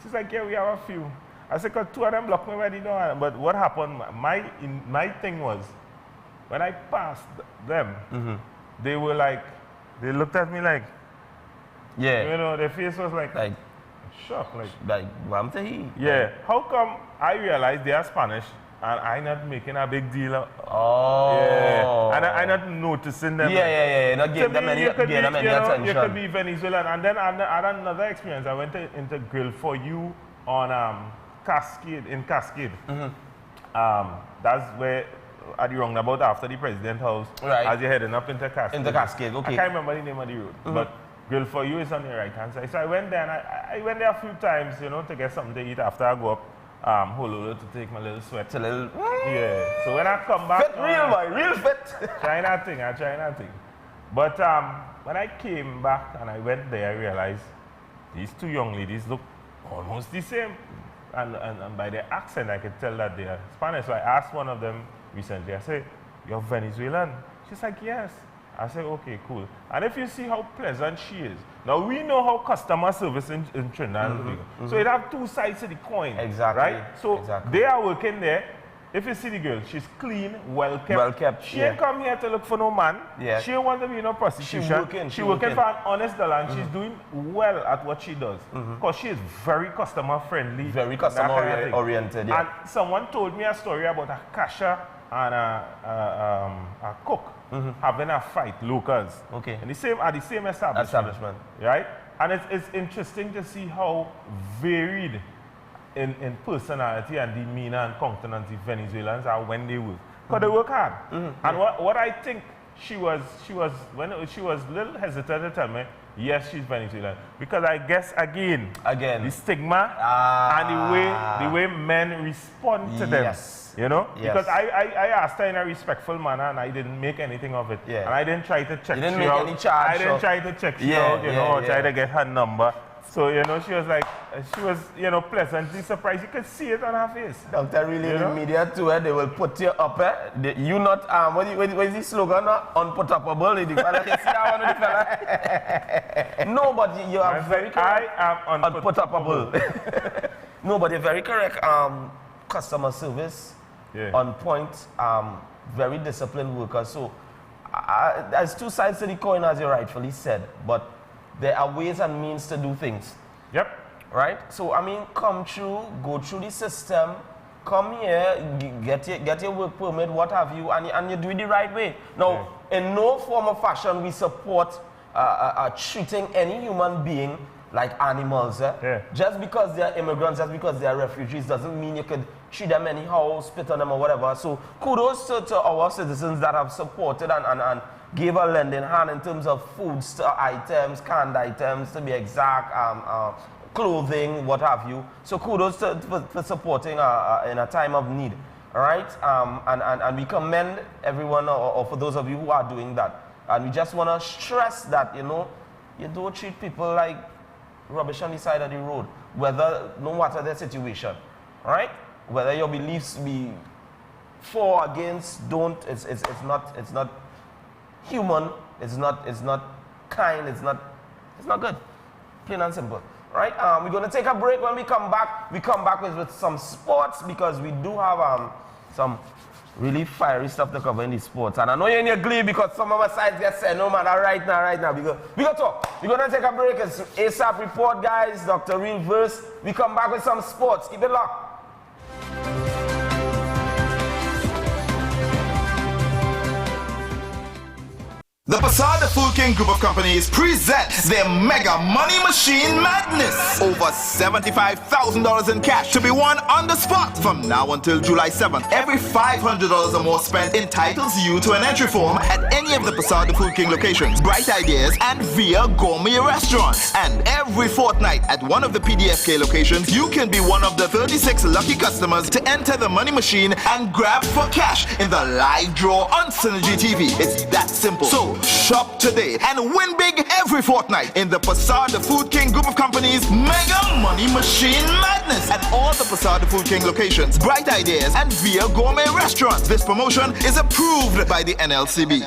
B: She's like, yeah, we have a few. I said, because 2 of them blocked me by the door. But what happened, my thing was, when I passed them, they were like, they looked at me like,
A: yeah,
B: you know, their face was like shocked.
A: Like, Wamtahi.
B: Yeah. How come I realized they are Spanish? And I'm not making a big deal of
A: yeah.
B: And I'm not noticing them.
A: Yeah. Not giving them any attention.
B: You could be Venezuelan. And then I had another experience. I went into Grill for You on Cascade. That's where at the roundabout after the President House.
A: Right.
B: As you're heading up into Cascade.
A: Okay.
B: I can't remember the name of the road. But Grill for You is on the right hand side. So I went there and I went there a few times, you know, to get something to eat after I go up. Honolulu to take my little sweat. Yeah. So when I come back,
A: real fit.
B: Try nothing. But when I came back and I went there, I realized these 2 young ladies look almost the same, and by their accent, I could tell that they are Spanish. So I asked one of them recently. I said, "You're Venezuelan?" She's like, "Yes." I said, okay, cool. And if you see how pleasant she is. Now, we know how customer service in Trinidad and Tobago. So it have 2 sides to the coin.
A: Exactly.
B: Right? So they are working there. If you see the girl, she's clean, well kept. She ain't come here to look for no man.
A: Yeah.
B: She don't want to be no prostitution. She working for an honest dollar, and she's doing well at what she does. Because she is very customer friendly.
A: Very customer oriented. Yeah.
B: And someone told me a story about a cashier and a cook. Having a fight, locals.
A: Okay.
B: And at the same establishment. Right? And it's interesting to see how varied in personality and demeanor and countenance the Venezuelans are when they work. Because they work hard. And what I think she was she was a little hesitant to tell me, yes, she's Venezuelan, because I guess again the stigma and the way men respond to them.
A: Yes.
B: You know,
A: Yes.
B: because I asked her in a respectful manner, and I didn't make anything of it.
A: Yeah.
B: And I didn't try to check
A: You didn't
B: she
A: make
B: out.
A: any charge,
B: I didn't
A: so-
B: try to check she
A: Yeah,
B: out, you know, or
A: yeah,
B: try
A: yeah.
B: to get her number. So, you know, she was like, she was, you know, pleasantly surprised. You could see it on her face.
A: Doctor, really,
B: You
A: in the
B: know?
A: media too, they will put you up. You not, what is the slogan? Unputupable. The fella, you see that one of the fella? No, but you are very correct.
B: I am
A: unputupable. No, but you're very correct. Customer service, on point, very disciplined workers. So, there's two sides to the coin, as you rightfully said, but there are ways and means to do things.
B: Yep.
A: Right? So, I mean, come through, go through the system, come here, get your work permit, what have you, and you do it the right way. Now, in no form or fashion we support treating any human being like animals. Just because they are immigrants, just because they are refugees, doesn't mean you could treat them anyhow, spit on them or whatever. So, kudos to our citizens that have supported and gave a lending hand in terms of foods items, canned items, to be exact, clothing, what have you. So kudos for supporting in a time of need, all right? And we commend everyone, or for those of you who are doing that. And we just want to stress that, you know, you don't treat people like rubbish on the side of the road, no matter their situation, all right? Whether your beliefs be for, against, don't, it's not human, it's not kind, it's not good. Plain and simple. Right? We're going to take a break. When we come back with some sports, because we do have some really fiery stuff to cover in the sports. And I know you're in your glee because some of our sides get said, no matter right now, we go talk. We're going to take a break. It's A.S.A.P Report, guys, Dr. Real Verse. We come back with some sports. Keep it locked.
Q: The A.S.A.P Food King Group of Companies presents their Mega Money Machine Madness. Over $75,000 in cash to be won on the spot from now until July 7th. Every $500 or more spent entitles you to an entry form at any of the A.S.A.P Food King locations, Bright Ideas, and via gourmet restaurants. And every fortnight at one of the PDFK locations, you can be one of the 36 lucky customers to enter the money machine and grab for cash in the live draw on Synergy TV. It's that simple. So shop today and win big every fortnight in the A.S.A.P Food King Group of Companies Mega Money Machine Madness at all the A.S.A.P Food King locations, Bright Ideas, and via gourmet restaurants. This promotion is approved by the NLCB.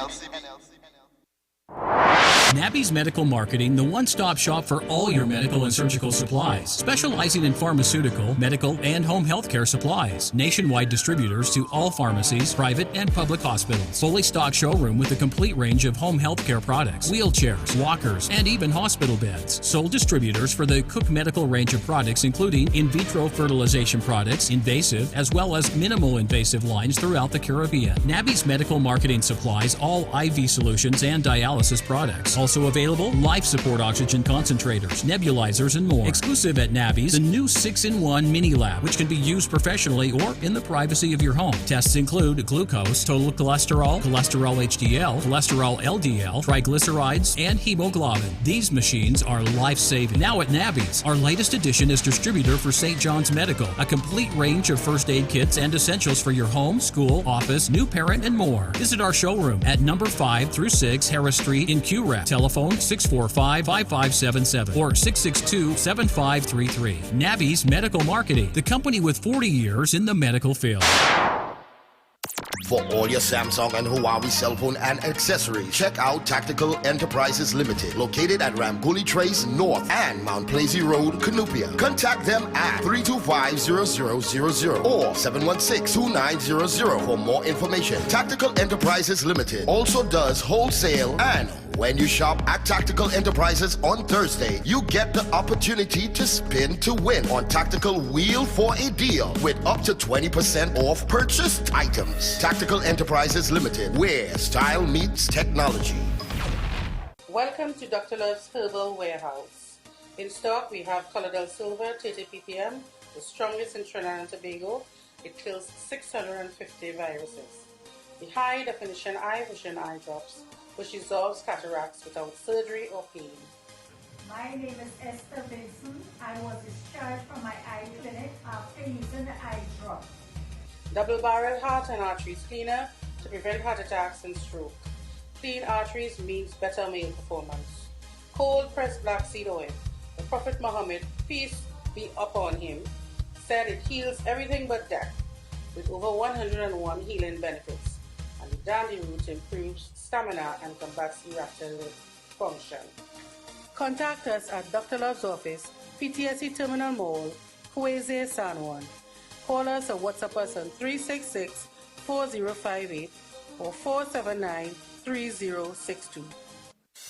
R: Nabby's Medical Marketing, the one-stop shop for all your medical and surgical supplies, specializing in pharmaceutical, medical, and home healthcare supplies. Nationwide distributors to all pharmacies, private and public hospitals. Fully stocked showroom with a complete range of home healthcare products, wheelchairs, walkers, and even hospital beds. Sole distributors for the Cook Medical range of products, including in vitro fertilization products, invasive, as well as minimal invasive lines throughout the Caribbean. Nabby's Medical Marketing supplies all IV solutions and dialysis products. Also available, life support oxygen concentrators, nebulizers, and more. Exclusive at Nabby's, the new 6-in-1 mini lab, which can be used professionally or in the privacy of your home. Tests include glucose, total cholesterol, cholesterol HDL, cholesterol LDL, triglycerides, and hemoglobin. These machines are life-saving. Now at Nabby's, our latest addition is distributor for St. John's Medical, a complete range of first aid kits and essentials for your home, school, office, new parent, and more. Visit our showroom at number 5 through 6 Harris Street in QREP. Telephone 645-5577 or 662-7533. Nabby's Medical Marketing, the company with 40 years in the medical field.
S: For all your Samsung and Huawei cell phone and accessories, check out Tactical Enterprises Limited, located at Ramguli Trace North and Mount Plaisy Road, Canoopia. Contact them at 325-0000 or 716-2900 for more information. Tactical Enterprises Limited also does wholesale, and when you shop at Tactical Enterprises on Thursday, you get the opportunity to spin to win on Tactical Wheel for a Deal with up to 20% off purchased items. Tactical Enterprises Limited, where style meets technology.
T: Welcome to Dr. Love's Herbal Warehouse. In stock, we have Colloidal Silver 30 ppm, the strongest in Trinidad and Tobago. It kills 650 viruses. The high-definition eye vision eye drops, which dissolves cataracts without surgery or pain.
U: My name is Esther Benson. I was discharged from my eye clinic after using the eye drop.
T: Double-barrel heart and arteries cleaner to prevent heart attacks and stroke. Clean arteries means better male performance. Cold-pressed black seed oil. The Prophet Muhammad, peace be upon him, said it heals everything but death, with over 101 healing benefits. And the dandy root improves stamina and combats erectile function. Contact us at Dr. Love's office, PTSD Terminal Mall, Kuweze, San Juan. Call us or WhatsApp us on 366-4058 or 479-3062.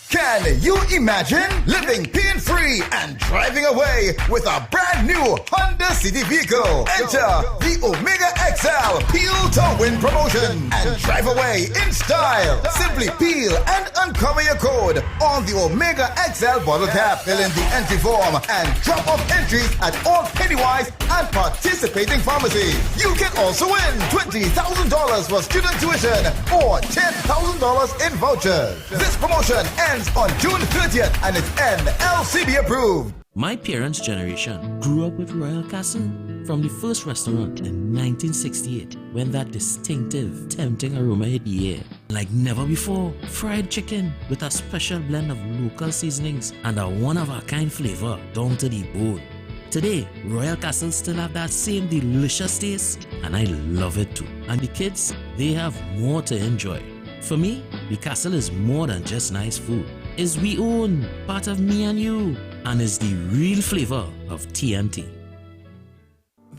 Q: Can you imagine living pain-free and driving away with a brand new Honda City vehicle? Enter the Omega XL Peel to Win promotion and drive away in style. Simply peel and uncover your code on the Omega XL bottle cap. Fill in the entry form and drop off entries at all Pennywise and participating pharmacies. You can also win $20,000 for student tuition or $10,000 in vouchers. This promotion ends on June 30th and it's NLCB approved.
V: My parents' generation grew up with Royal Castle. From the first restaurant in 1968, when that distinctive, tempting aroma hit the air. Like never before, fried chicken with a special blend of local seasonings and a one-of-a-kind flavor down to the bone. Today, Royal Castle still have that same delicious taste, and I love it too. And the kids, they have more to enjoy. For me, the castle is more than just nice food. It's we own, part of me and you, and is the real flavor of TNT.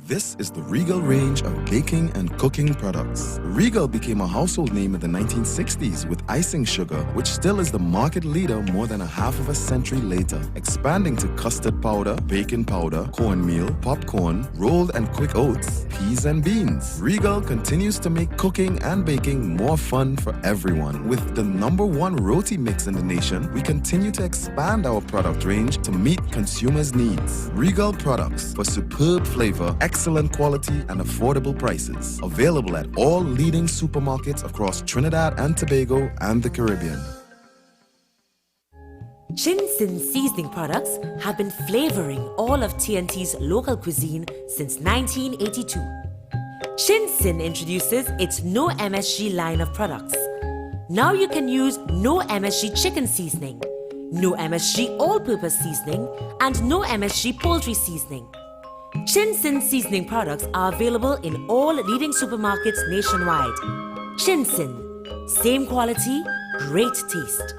G: This is the Regal range of baking and cooking products. Regal became a household name in the 1960s with icing sugar, which still is the market leader more than a half of a century later, expanding to custard powder, baking powder, cornmeal, popcorn, rolled and quick oats, peas and beans. Regal continues to make cooking and baking more fun for everyone. With the #1 roti mix in the nation, we continue to expand our product range to meet consumers' needs. Regal products for superb flavor, excellent quality and affordable prices. Available at all leading supermarkets across Trinidad and Tobago and the Caribbean.
W: Shinsin seasoning products have been flavoring all of TNT's local cuisine since 1982. Shinsin introduces its No MSG line of products. Now you can use No MSG chicken seasoning, No MSG all-purpose seasoning, and No MSG poultry seasoning. Shinsin seasoning products are available in all leading supermarkets nationwide. Shinsin, same quality, great taste.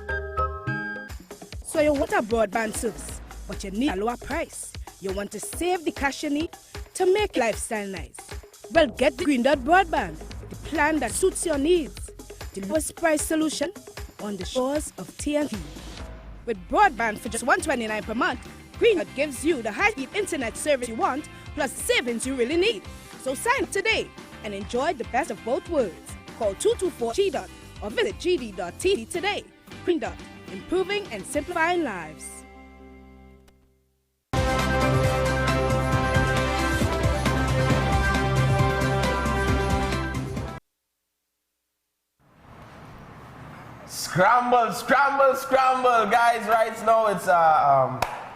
X: So you want a broadband service, but you need a lower price. You want to save the cash you need to make lifestyle nice. Well, get the Green Dot Broadband, the plan that suits your needs. The lowest price solution on the shores of TNT. With broadband for just $129 per month, Green Dot gives you the high-speed internet service you want, plus savings you really need. So sign up today and enjoy the best of both worlds. Call 224-GDOT or visit gd.tv today. Green Dot, improving and simplifying lives.
A: Scramble, scramble, scramble, guys. Right now it's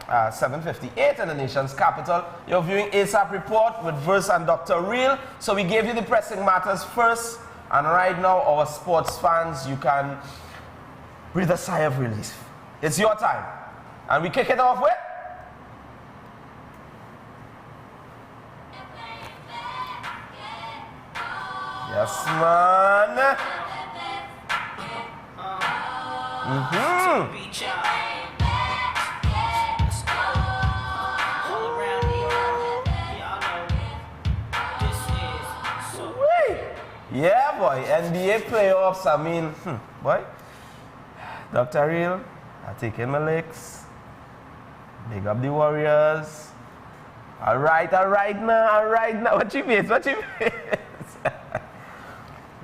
A: 7:58 in the nation's capital. You're viewing A.S.A.P Report with Verse and Dr. Real. So we gave you the pressing matters first, and right now, our sports fans, you can breathe a sigh of relief. It's your time, and we kick it off with. Yes, man. Yeah, boy, NBA playoffs, I mean, boy. Dr. Real, I take in my licks. Big up the Warriors. All right now. What you mean?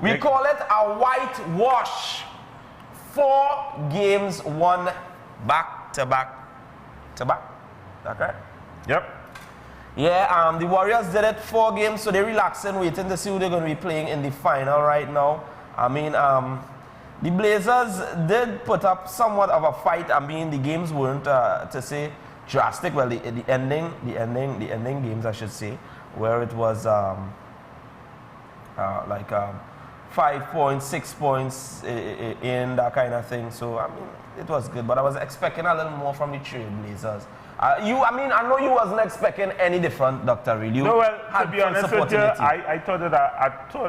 A: We call it a whitewash. 4 games won back to back. Okay?
B: Yep.
A: Yeah, the Warriors did it 4 games, so they're relaxing, waiting to see who they're going to be playing in the final right now. I mean, the Blazers did put up somewhat of a fight. I mean, the games weren't, to say, drastic. Well, the ending games, I should say, where it was like 5 points, 6 points in that kind of thing. So, I mean, it was good. But I was expecting a little more from the Trailblazers. I know you wasn't expecting any different, Dr. Reed.
B: No, well, to be honest with you, I thought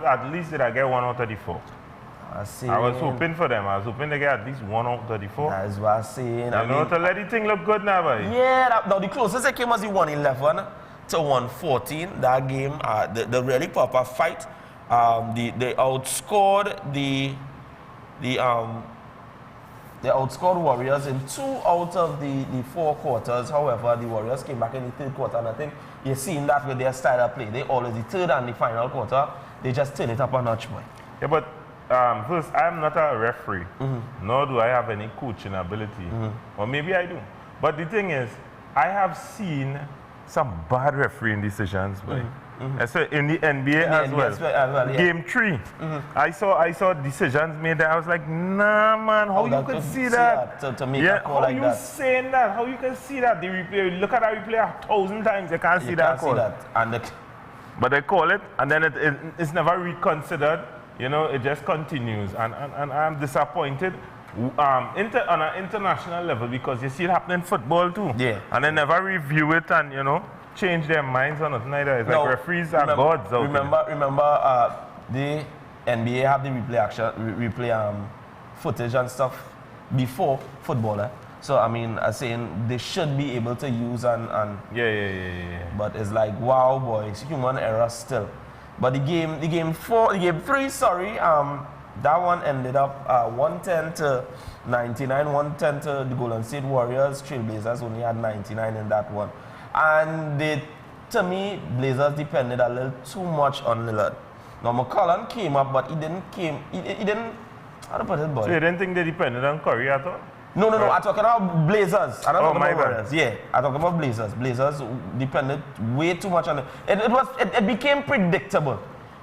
B: at least that I get 1 out of 34. I was hoping for them. I was hoping to get at least 1 out of 34.
A: That is what I'm saying.
B: To let the thing look good now, boy.
A: Yeah, now the closest it came was the 111 to 114. That game, the really proper fight. They outscored they outscored Warriors in 2 out of the 4 quarters. However, the Warriors came back in the 3rd quarter, and I think you're seeing that with their style of play. They always, the 3rd and the final quarter, they just turn it up a notch, boy.
B: Yeah, but first, I'm not a referee, nor do I have any coaching ability. Or maybe I do. But the thing is, I have seen some bad refereeing decisions, boy. So in the NBA as well. Yeah. Game 3, I saw decisions made that I was like, nah, man, how you can see that?
A: To make a call like that.
B: How you saying that? How you can see that? The replay, look at that replay 1,000 times, you can't see that call. But they call it, and then it's never reconsidered. You know, it just continues, and I'm disappointed on an international level, because you see it happening in football too. Yeah. And they never review it and, you know, change their minds on it neither. It's like referees are gods out
A: Remember, the NBA have the replay footage and stuff before football. So I mean, I'm saying they should be able to use and But it's like, wow, boy, it's human error still. But the game 3, sorry, that one ended up 110 to 99, 110 to the Golden State Warriors. Trailblazers only had 99 in that one. And to me, Blazers depended a little too much on Lillard. Now, McCollum came up, but he didn't, how to put it, boy?
B: So you didn't think they depended on Curry at all?
A: No, I'm talking about Blazers. I'm not talking about Warriors. Yeah, I'm talking about Blazers. Blazers depended way too much on it. It became predictable.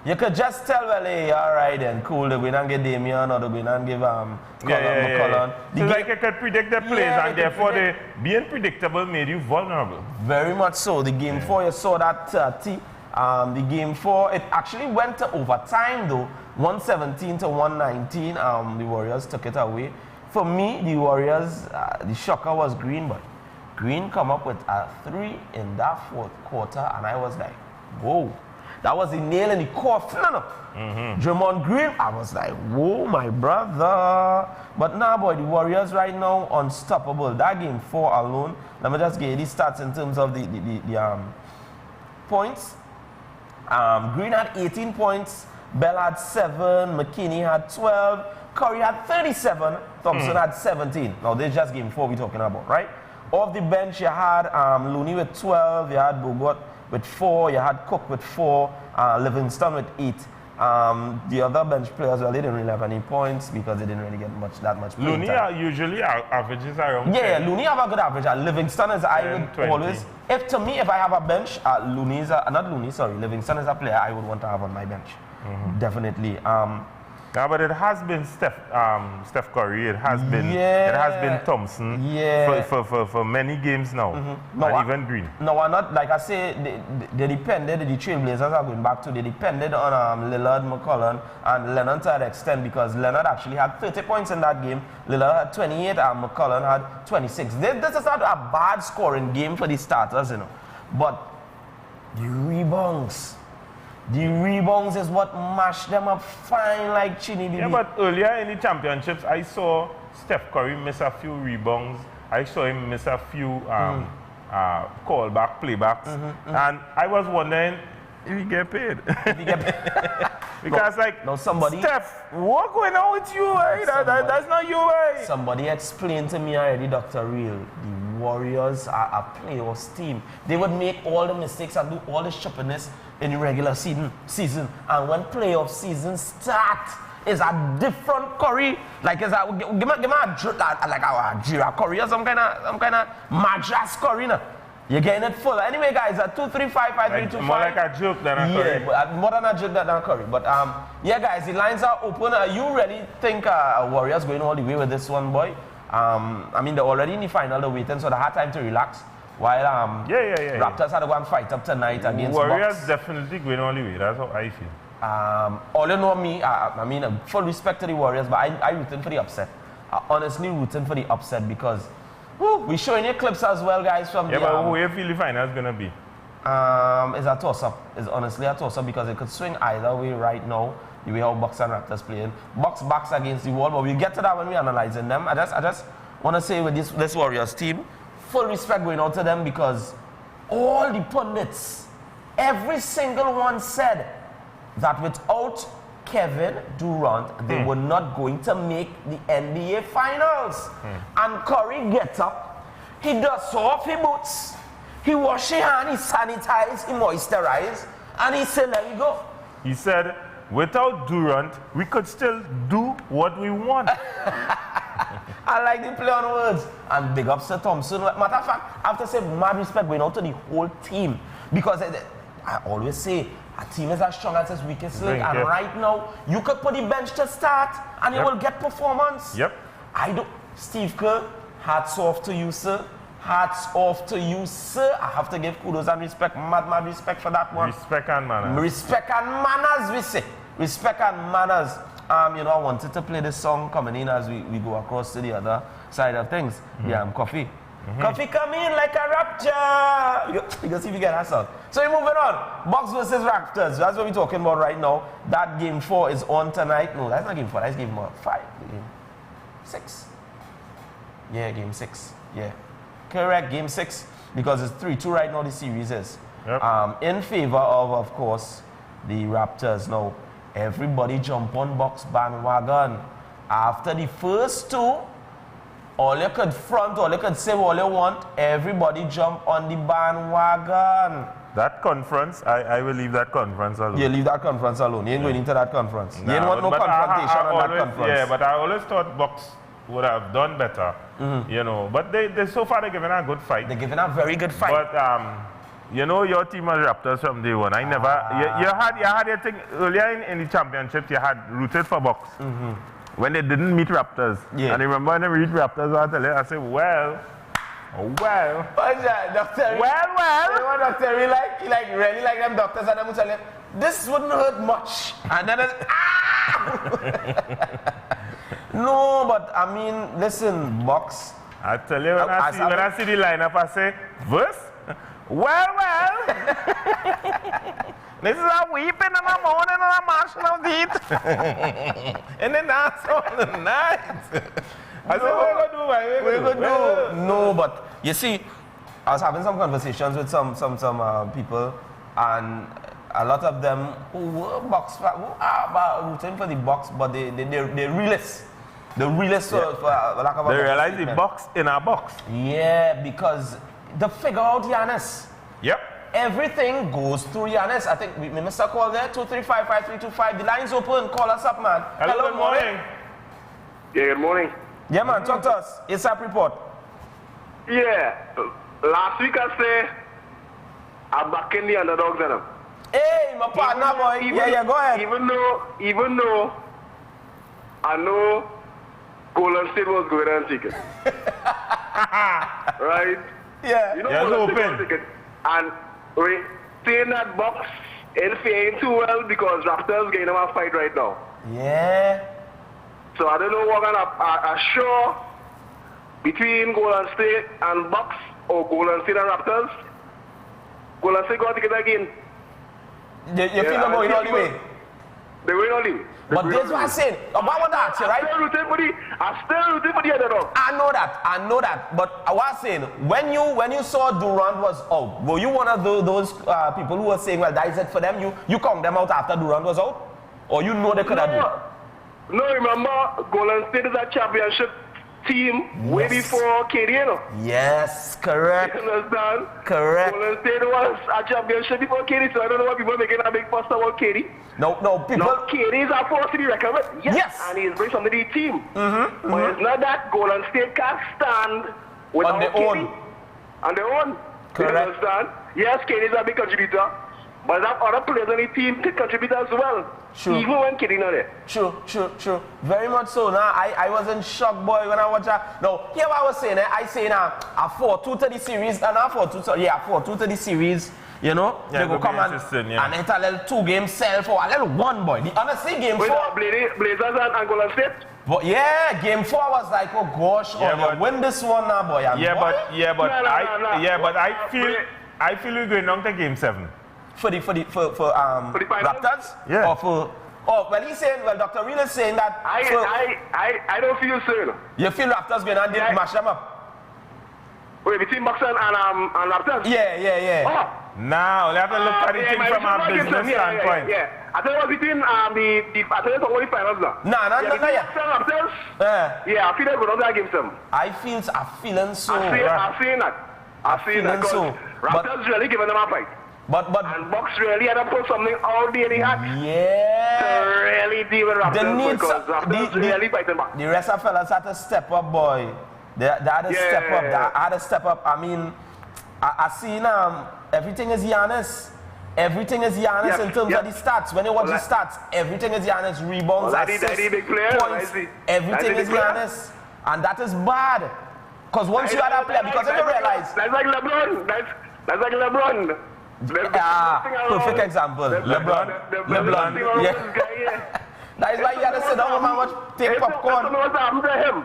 A: You could just tell, well, hey, all right then, cool, they're going to get Damian, or they're going to give McCollum.
B: So like you could predict the plays, and therefore being predictable made you vulnerable.
A: Very much so. The game 4, you saw that 30. The game 4, it actually went to overtime though, 117 to 119. The Warriors took it away. For me, the Warriors, the shocker was Green, but Green come up with a 3 in that 4th quarter, and I was like, whoa. That was the nail in the coffin. Draymond Green, I was like, whoa, my brother. But now, boy, the Warriors right now, unstoppable. That game 4 alone, let me just get you the stats in terms of the points. Green had 18 points, Bell had 7, McKinney had 12, Curry had 37, Thompson had 17. Now, this is just game 4 we're talking about, right? Off the bench, you had Looney with 12, you had Bogut with 4, you had Cook with 4, Livingston with 8. The other bench players, well, they didn't really have any points because they didn't really get that much
B: Looney usually averages around 10.
A: Looney have a good average. Livingston is, I would 20. Always, if I have a bench, Livingston is a player I would want to have on my bench. Definitely.
B: Yeah, but it has been Steph Curry, it has been Thompson for many games now, and even Green.
A: No, I'm not, like I say, they depended, the Trailblazers are going back to, they depended on Lillard, McCollum, and Leonard to that extent, because Leonard actually had 30 points in that game, Lillard had 28, and McCollum had 26. This is not a bad scoring game for the starters, you know, but the rebounds. The rebounds is what mashed them up fine like Chinny.
B: Yeah, but earlier in the championships, I saw Steph Curry miss a few rebounds. I saw him miss a few callback, playbacks. And I was wondering if he get paid. Because Steph, what's going on with you? That's not you, right?
A: Somebody explained to me already, Dr. Real, the Warriors are a playoffs team. They would make all the mistakes and do all the stupidness in the regular season, and when playoff season starts, it's a different Curry. Like give me a Jira Curry or some kind of Madras Curry. You're getting it full. Anyway, guys, at 235-5325.
B: More like a joke than a curry.
A: Yeah, more than a joke than a curry. But yeah, guys, the lines are open. You really think Warriors going all the way with this one, boy? I mean, they're already in the final, they're waiting, so they had time to relax. While Raptors had to go and fight up tonight against
B: Warriors
A: Bucks.
B: Definitely going all the way. That's how I feel.
A: All you know me, I mean, full respect to the Warriors, but I rooting for the upset. I honestly rooting for the upset because we're showing you clips as well, guys, from the...
B: but who do you feel the final is going to be?
A: It's a toss-up. It's honestly a toss-up because it could swing either way right now, the way how Bucks and Raptors playing. Bucks backs against the wall, but we'll get to that when we're analyzing them. I just want to say with this Warriors team, full respect going out to them because all the pundits, every single one said that without Kevin Durant, they were not going to make the NBA Finals. And Curry gets up, he does off his boots, he wash his hands, he sanitize, he moisturize, and he said, let me go.
B: He said, without Durant, we could still do what we want.
A: I like the play on words. And big ups to Thompson. Matter of fact, I have to say mad respect going out to the whole team. Because I always say, a team is as strong as its weakest link. And right now, you could put the bench to start and you will get performance. Steve Kerr, hats off to you, sir. Hats off to you, sir. I have to give kudos and respect, mad respect for that one.
B: Respect and manners.
A: Respect and manners, we say. Respect and manners. You know, I wanted to play this song coming in as we go across to the other side of things. Coffee. Coffee come in like a rapture. You can see if you get that song. So we're moving on. Bucks versus Raptors. That's what we're talking about right now. That game 4 is on tonight. No, that's not game 4. That's game 5. Game 6. Yeah, game 6. Yeah. Correct, game 6. Because it's 3-2 right now, the series is. In favor of course, the Raptors. Now, everybody jump on Bucks bandwagon. After the first 2, all you could front, all you could say all you want, everybody jump on the bandwagon.
B: That conference, I will leave that conference alone.
A: You leave that conference alone. You ain't going into that conference. You ain't want no confrontation on that conference.
B: Yeah, but I always thought Bucks would have done better, you know. But they so far they're giving a good fight.
A: They're giving a very good fight.
B: But you know, your team was Raptors from day one. I never, you had your thing earlier in the championship. You had rooted for Bucks when they didn't meet Raptors. And I remember when they meet Raptors, I said, well.
A: What's that, Doctor?
B: Well.
A: You know what Doctor really like? He really like them doctors and them who tell him, this wouldn't hurt much. And then it's, No, but I mean, listen, Bucks.
B: I tell you, when I see the lineup, I say, Verse? Well. This is a weeping and a moaning and a marching of teeth. And then that's all the night. I said, what are we going to do?
A: No, but you see, I was having some conversations with some people, and a lot of them who were Bucks, who are rooting for the Bucks, but they're realists. The realists, for lack of a
B: they realize the box in a box.
A: Yeah, because they figure out Giannis.
B: Yep.
A: Everything goes through Giannis. I think we missed a call there, 235-5325. The line's open. Call us up, man.
B: Hello, good morning.
N: Yeah, good morning.
A: Yeah, man, talk to us. A.S.A.P Report.
N: Yeah, last week I said I'm backing the underdogs in them.
A: Hey, my partner, boy. Go ahead.
N: Even though I know Golden State was going and take it. Right?
A: Yeah.
N: You know Golden State was taking it. And we're saying that Bucks ain't faring too well because Raptors getting them a fight right now.
A: Yeah.
N: So I don't know what kind of a show between Golden State and Bucks or Golden State and Raptors. Golden State got to get again.
A: You feel them going all the way?
N: They're going all the way.
A: But this is what I'm saying. About what that, right?
N: I'm still rooting for the underdog.
A: I know that. But what I'm saying, when you saw Durant was out, were you one of those people who were saying, well, that is it for them? You count them out after Durant was out? Or you know they could have done?
N: No, remember, Golden State is a championship team way before KD, you know?
A: Yes, correct.
N: You understand?
A: Correct.
N: Golden State was a championship before KD, so I don't know why people are making a big fuss about KD.
A: No, people...
N: No, KD is a force to be reckoned with.
A: Yes.
N: And he's bringing somebody to the team. But it's not that Golden State can't stand without KD. On their own.
A: Correct.
N: You understand? Yes, KD is a big contributor, but that other players on the team could contribute as well.
A: True.
N: Even when KD not there.
A: True. Very much so. Now, I was in shock, boy, when I watched that. No, here what I was saying, I say now, a 4-2 to the series, and a 4-2 to the series. You know,
B: yeah,
A: they go come and enter a little 2 game sell for a little 1, boy. The honestly game 4.
N: Blazers and Golden State.
A: But yeah, game 4 was like, oh gosh, they win this one now, boy. And
B: but I feel we're going down to game 7.
A: For the Raptors?
B: Yeah.
A: Or for he's saying, Dr. Real is saying that
N: I don't feel so.
A: You feel Raptors going and didn't mash them up?
N: Wait, between Bucks and Raptors?
A: Yeah.
N: Oh.
B: Now, we have to look at the thing from a business standpoint.
N: Yeah. I thought it was between I thought it was only finals now.
A: Not yet.
N: Raptors? Yeah, I feel like we're not game 7.
A: I'm feeling so.
N: I'm seeing that.
A: So.
N: Raptors really giving them a fight.
A: And
N: Bucks really had to put something out there in the hat.
A: Yeah.
N: To really deal with Raptors because Raptors really fighting back.
A: The rest of fellas had to step up, boy. They had to step up. They had to step up. I mean, I see now everything is Giannis. Everything is Giannis in terms of the stats. When you watch the stats, everything is Giannis. Rebounds, assists, points. Everything is Giannis. And that is bad. Because once you had a player, because if you realize...
N: That's like LeBron. That's like LeBron.
A: Perfect example. LeBron. Yeah. That is why you gotta sit down and watch, take popcorn.
N: If something was happened to him,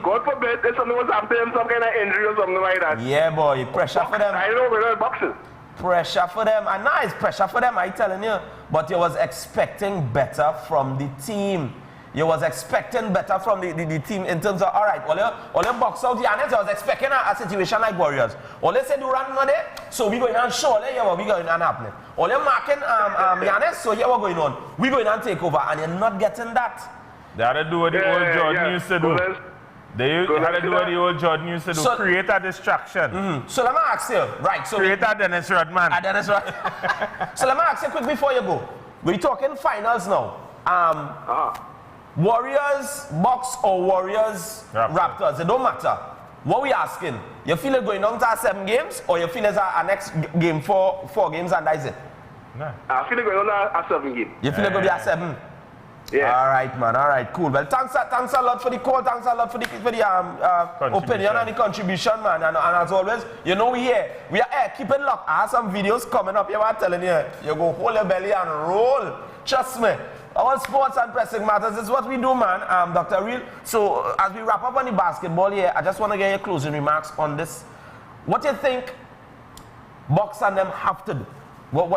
N: God forbid, if something was happened to him, some kind of injury or something like that.
A: Yeah, boy, pressure for them.
N: I know, we're boxing.
A: Pressure for them, and now it's pressure for them, I'm telling you. But you was expecting better from the team. You was expecting better from the team in terms of, all right, all you box out Giannis, I was expecting a situation like Warriors. All they said Durant not there, so we going on show, yeah, what we going on happening. All you marking Giannis, so yeah, what going on. We going on take over, and you're not getting that.
B: They had to do what the old Jordan used to do. They had to do what the old Jordan used to do.
A: So,
B: create a distraction.
A: So let me ask you, right? So
B: create a Dennis Rodman.
A: So let me ask you quick before you go. We're talking finals now. Warriors, Bucks or Warriors, Raptors, it don't matter. What we asking? You feel it going down to 7 games, or you feel it's a next game 4 games and that's it?
N: No. I feel it going down to 7 games.
A: You feel it going to be a 7?
N: Yeah.
A: All right, man. All right, cool. Well, thanks a lot for the call. Thanks a lot for the opinion and the contribution, man. And as always, you know we are here. Keep it locked. I have some videos coming up. I'm telling you, you go hold your belly and roll. Trust me. Our sports and pressing matters is what we do, man. Dr. Real. So as we wrap up on the basketball here, I just want to get your closing remarks on this. What do you think Bucks and them have to do?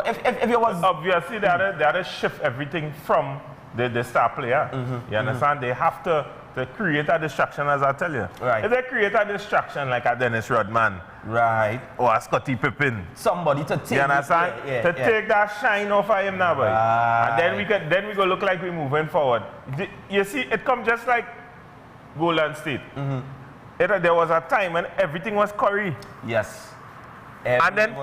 A: If you was
B: obviously they had to shift everything from the star player. You understand? They have to create a distraction, as I tell you.
A: Right.
B: If they create a distraction like a Dennis Rodman,
A: right,
B: or a Scottie Pippen,
A: somebody to take,
B: you understand? Take that shine off of him now, boy. And then we go look like we're moving forward. You see, it comes just like Golden State. There was a time when everything was Curry.
A: Yes.
B: And then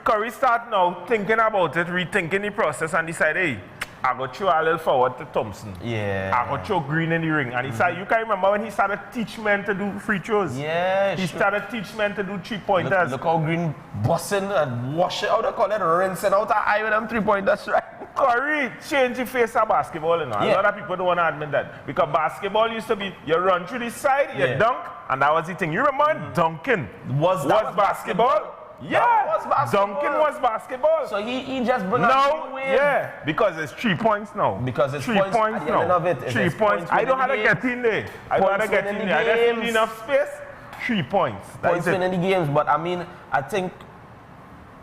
B: Curry start now thinking about it, rethinking the process, and decide, hey, I go throw a little forward to Thompson.
A: Yeah.
B: I go throw Green in the ring. And he started, you can remember when he started teach men to do free throws.
A: Yeah,
B: he started teach men to do 3-pointers.
A: Look how Green busting and washing out, they call it rinsing out the eye with them 3-pointers, right?
B: Curry changed the face of basketball, you know. A lot of people don't want to admit that. Because basketball used to be, you run through the side, you dunk, and that was the thing. You remember dunking was basketball? Yeah, dunking was basketball.
A: So he just bring
B: out yeah, because it's 3 points now.
A: Because it's
B: 3 points now. 3 points. I don't have to get in there. I don't have to get in there. I just need enough space. 3 points.
A: Points winning the games. But I mean, I think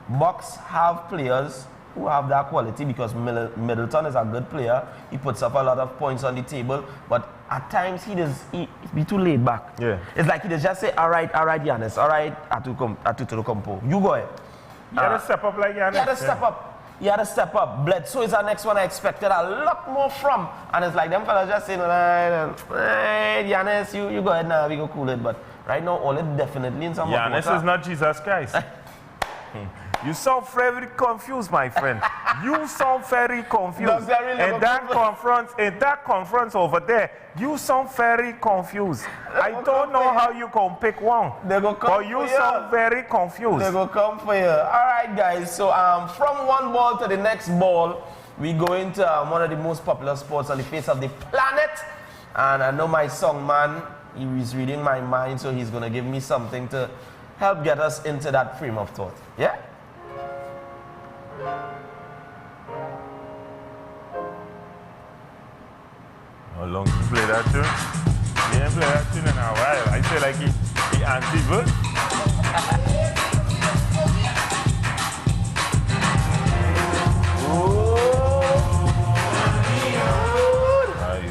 A: Bucks have players who have that quality because Middleton is a good player. He puts up a lot of points on the table, but at times he be too laid back.
B: Yeah.
A: It's like he just say, all right, Giannis, all right, Antetokounmpo, you go ahead.
B: You had to step up like Giannis.
A: You had to step up. You had to step up. Bledsoe is our next one I expected a lot more from. And it's like them fellas just saying, hey, Giannis, you go ahead now, we go cool it. But right now, all it definitely in some
B: Giannis is not Jesus Christ. You sound very confused, my friend. You sound very confused. In that conference over there, you sound very confused. I don't know how you can pick one. But you sound very confused.
A: They will come for you. All right, guys. So from one ball to the next ball, we go into one of the most popular sports on the face of the planet. And I know my song man, he is reading my mind, so he's going to give me something to help get us into that frame of thought. Yeah?
B: How long you play that tune? He ain't play that tune in a while. I say like he anti-verse.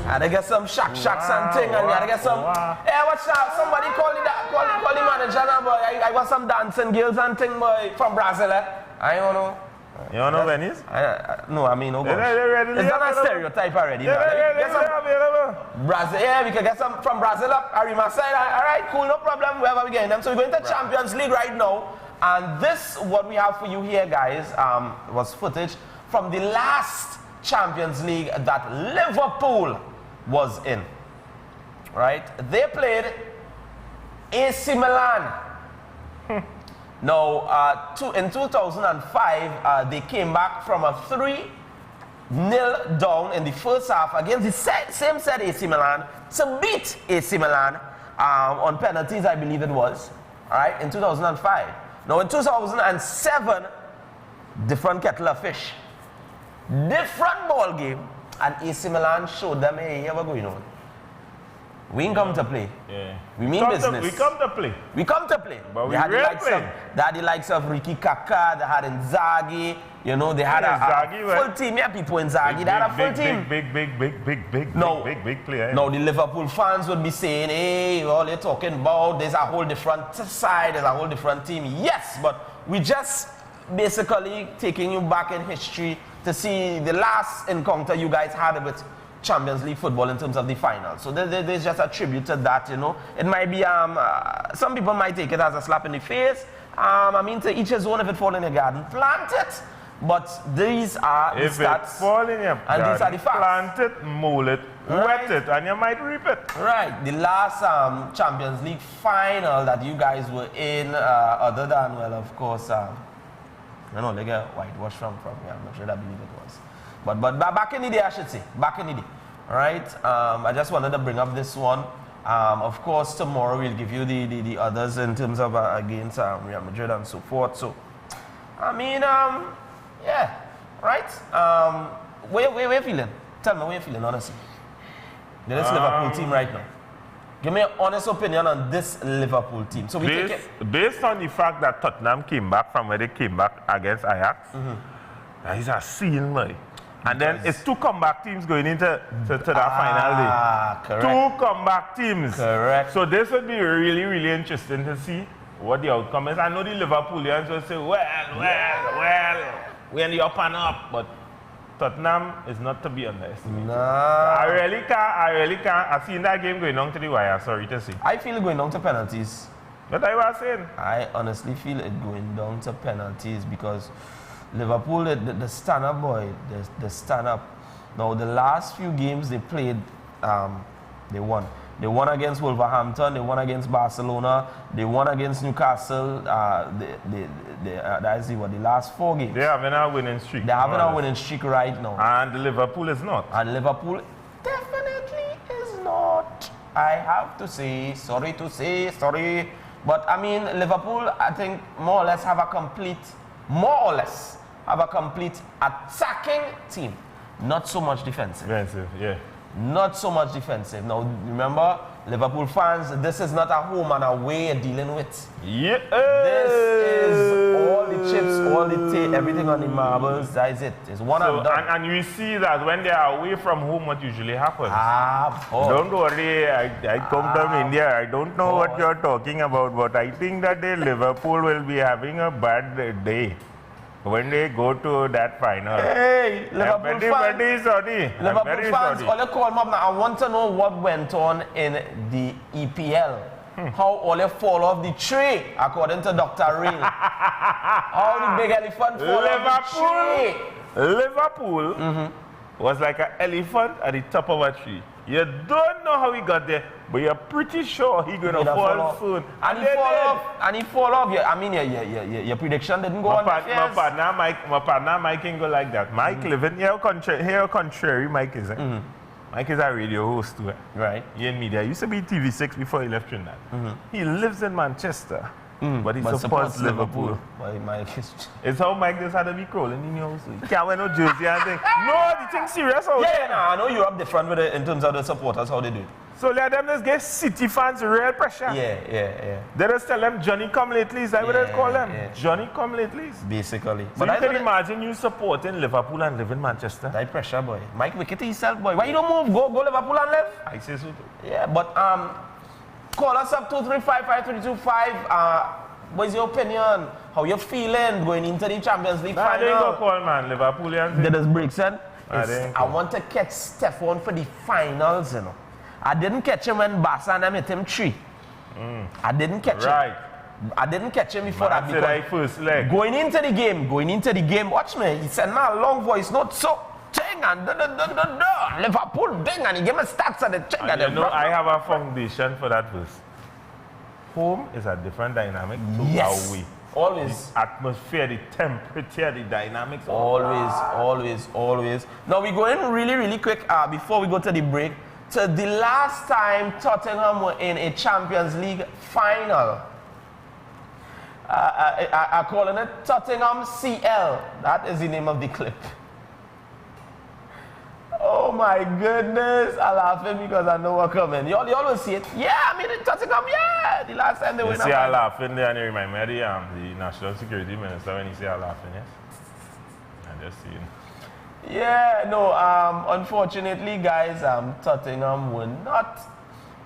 A: And they get some shacks and thing, and they get some. Hey, what's that? Somebody call the manager now, boy. I got some dancing girls and thing, boy, from Brazil. I don't know.
B: You don't know Venice?
A: No, I mean, oh gosh. It's not a stereotype already. Brazil, yeah, we can get some from Brazil up, Arima side. All right, cool, no problem. Wherever we getting them. So we're going to Champions League right now. And this, what we have for you here, guys, was footage from the last Champions League that Liverpool was in. Right? They played A.S.A.P Milan. Now, in 2005, they came back from a 3-0 down in the first half against the same set A.S.A.P Milan to beat A.S.A.P Milan on penalties, I believe it was. All right, in 2005. Now, in 2007, different kettle of fish. Different ball game, and A.S.A.P Milan showed them, hey, here we're going on. We ain't come to play.
B: Yeah.
A: We mean business.
B: We come to play.
A: We come to play.
B: But
A: they had the likes of Ricky Kaka, they had Inzaghi, you know, they had a full team. Yeah, people Inzaghi, they had a full team.
B: Big player.
A: Now, the Liverpool fans would be saying, hey, all you're talking about, there's a whole different side, there's a whole different team. Yes, but we just basically taking you back in history to see the last encounter you guys had with Champions League football in terms of the final. So there's just a tribute to that, you know. It might be, some people might take it as a slap in the face. I mean, to each his own. If it fall in your garden, plant it. But these are the stats.
B: If it fall in your garden,
A: these are the facts.
B: Plant it, mold it, wet it, and you might reap it.
A: Right. The last Champions League final that you guys were in, other than, well, of course, you know, they get whitewash from yeah, I'm not sure I believe it was. But back in the day, I should say. Back in the day. All right? I just wanted to bring up this one. Of course, tomorrow we'll give you the others in terms of against Real Madrid and so forth. So, I mean, yeah. Right? Where you feeling? Tell me where you feeling, honestly. This Liverpool team right now. Give me an honest opinion on this Liverpool team. So
B: based on the fact that Tottenham came back from where they came back against Ajax, that is a scene, man. And then it's two comeback teams going into that final day.
A: Correct.
B: Two comeback teams.
A: Correct.
B: So this would be really, really interesting to see what the outcome is. I know the Liverpoolians will say, well, we're in the up and up, but Tottenham is not to be underestimated.
A: Nah.
B: I really can't. I've seen that game going down to the wire, sorry to say.
A: I feel it going down to penalties.
B: What I was saying?
A: I honestly feel it going down to penalties because Liverpool, the stand-up, boy, the stand-up. Now, the last few games they played, they won. They won against Wolverhampton, they won against Barcelona, they won against Newcastle. That is the last 4 games.
B: They're having a winning streak.
A: They're having a winning streak right now.
B: And Liverpool is not.
A: And Liverpool definitely is not. I have to say, sorry. But I mean, Liverpool, I think, more or less have a complete attacking team. Not so much defensive.
B: Defensive, yeah.
A: Not so much defensive. Now, remember, Liverpool fans, this is not a home and away you're dealing with.
B: Yeah.
A: This is all the chips, all the everything on the marbles. That is it. It's one and done.
B: And you see that when they are away from home, what usually happens?
A: Boy.
B: Don't worry, I come from India. I don't know what you're talking about, but I think that Liverpool will be having a bad day when they go to that final.
A: Hey, Liverpool fans.
B: Very sorry.
A: Liverpool fans, all you call me up now. I want to know what went on in the EPL. how all they fall off the tree, according to Dr. Real. How the big elephant fall off the tree.
B: Liverpool was like an elephant at the top of a tree. You don't know how he got there, but you're pretty sure he's going to fall soon.
A: And he fall off. Yeah, I mean, your prediction didn't go on.
B: My partner Mike can go like that. Mike living here, contrary Mike is. Mike is a radio host too.
A: Right.
B: He in media. He used to be TV6 before he left Trinidad. He lives in Manchester, but he supports Liverpool.
A: Why Mike is...
B: It's how Mike just had to be crawling in your house. He can't wear no jersey and thing. No, the thing's serious out there.
A: Yeah, I know Europe different with it in terms of the supporters, how they do it.
B: So let them just get City fans real pressure.
A: Yeah.
B: They just tell them Johnny come lately. Is that what they call them? Johnny come lately.
A: Basically.
B: So you can imagine you supporting Liverpool and live in Manchester.
A: That pressure, boy. Mike, wicked yourself, boy. Why you don't move? Go Liverpool and live.
B: I say so too.
A: Yeah, but call us up 2355325. What's your opinion? How you feeling going into the Champions League final?
B: I didn't go call, man. Liverpoolians.
A: Did this break, son? I want to catch Stephon for the finals, you know. I didn't catch him when Barca and them hit him 3. I didn't catch him. I didn't catch him before that because
B: first leg.
A: going into the game, watch me. He sent me a long voice note, so ding and Liverpool ding, and he gave me stats at the check.
B: And you know, I have a foundation for that verse. Home is a different dynamic to away.
A: Always.
B: The atmosphere, the temperature, the dynamics.
A: Always. Now we go in really quick before we go to the break. To the last time Tottenham were in a Champions League final. I calling it Tottenham CL. That is the name of the clip. Oh my goodness, I'm laughing because I know what's coming. You always see it. Yeah, I mean, Tottenham, yeah. The last time they went
B: out. You see, I'm laughing there and you remind me of the National Security Minister when you say I'm laughing, yes? I just see it.
A: Yeah, no, unfortunately, guys, Tottenham were not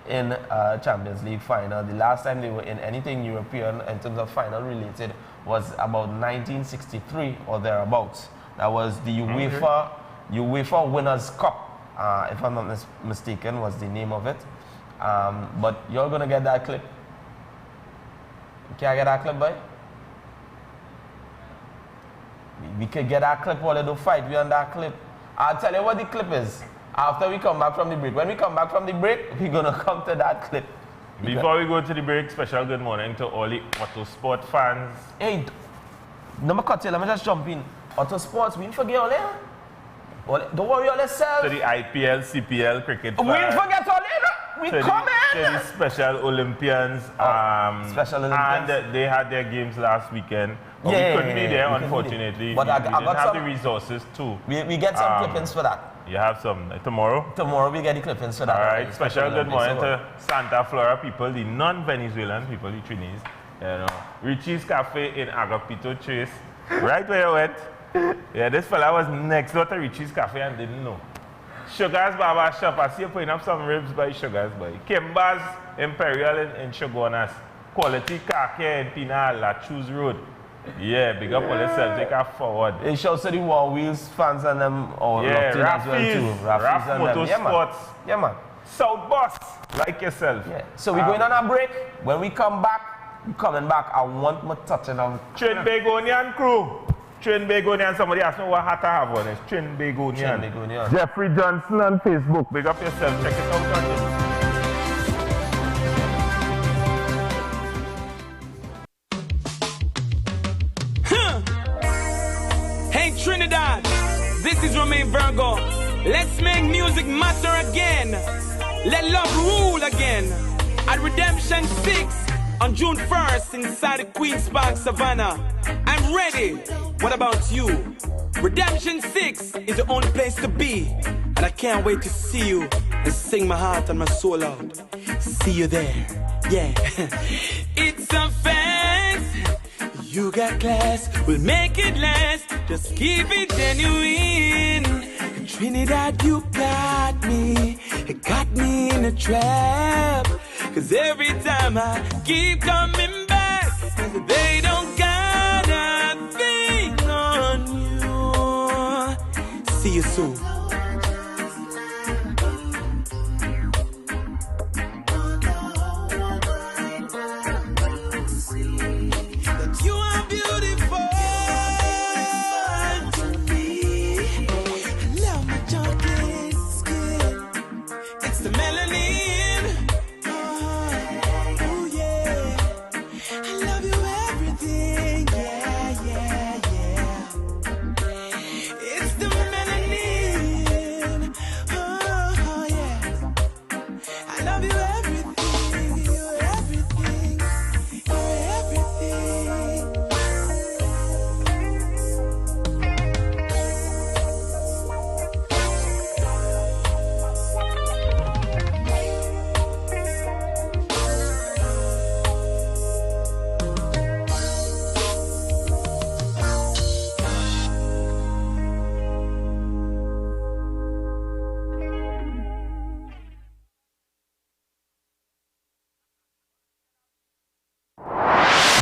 A: in a Champions League final. The last time they were in anything European in terms of final related was about 1963 or thereabouts. That was the UEFA Winners' Cup, if I'm not mistaken, was the name of it. But you're going to get that clip. Can I get that clip, boy? We could get that clip while they do fight. We on that clip. I'll tell you what the clip is after we come back from the break. When we come back from the break, we're going to come to that clip.
B: Before we go to the break, special good morning to all the Autosport fans.
A: Hey, number cut you, let me just jump in. Autosports, we didn't forget all that. Don't worry all yourself.
B: To the IPL, CPL, cricket fans.
A: We didn't forget all that. We come in.
B: To the Special Olympians.
A: Special Olympians.
B: And they had their games last weekend. But we couldn't be there, unfortunately.
A: But
B: we didn't have the resources too.
A: We get some clippings for that.
B: You have some tomorrow?
A: Tomorrow we get the clippings for that.
B: All right, special good morning to Santa Flora people, the non-Venezuelan people, the Trinidad. You know, Richie's Cafe in Agapito Chase. Right where you went. Yeah, this fella was next door to Richie's Cafe and didn't know. Sugar's Barber Shop, I see you putting up some ribs by Sugar's Boy. Kimba's Imperial in Shogunas. Quality car care in Pinal, La Choose Road. Yeah, big up all yourself, take her forward.
A: It shows to the War Wheels fans and them all
B: yeah, Raf Motorsports.
A: Yeah, man.
B: South Boss, like yourself.
A: Yeah. So we're going on a break. When we come back, I want my Tottenham.
B: Trinbagonian crew. Trinbagonian, somebody asked me what hat I have on. It's Trinbagonian. Jeffrey Johnson on Facebook. Big up yourself, check it out.
C: Trinidad, this is Romain Virgo. Let's make music matter again. Let love rule again. At Redemption 6 on June 1st inside the Queen's Park Savannah. I'm ready. What about you? Redemption 6 is the only place to be. And I can't wait to see you and sing my heart and my soul out. See you there. Yeah. It's a fact. You got class, we'll make it last. Just keep it genuine. Trinidad, you got me. You got me in a trap. Cause every time I keep coming back, they don't got a thing on you. See you soon.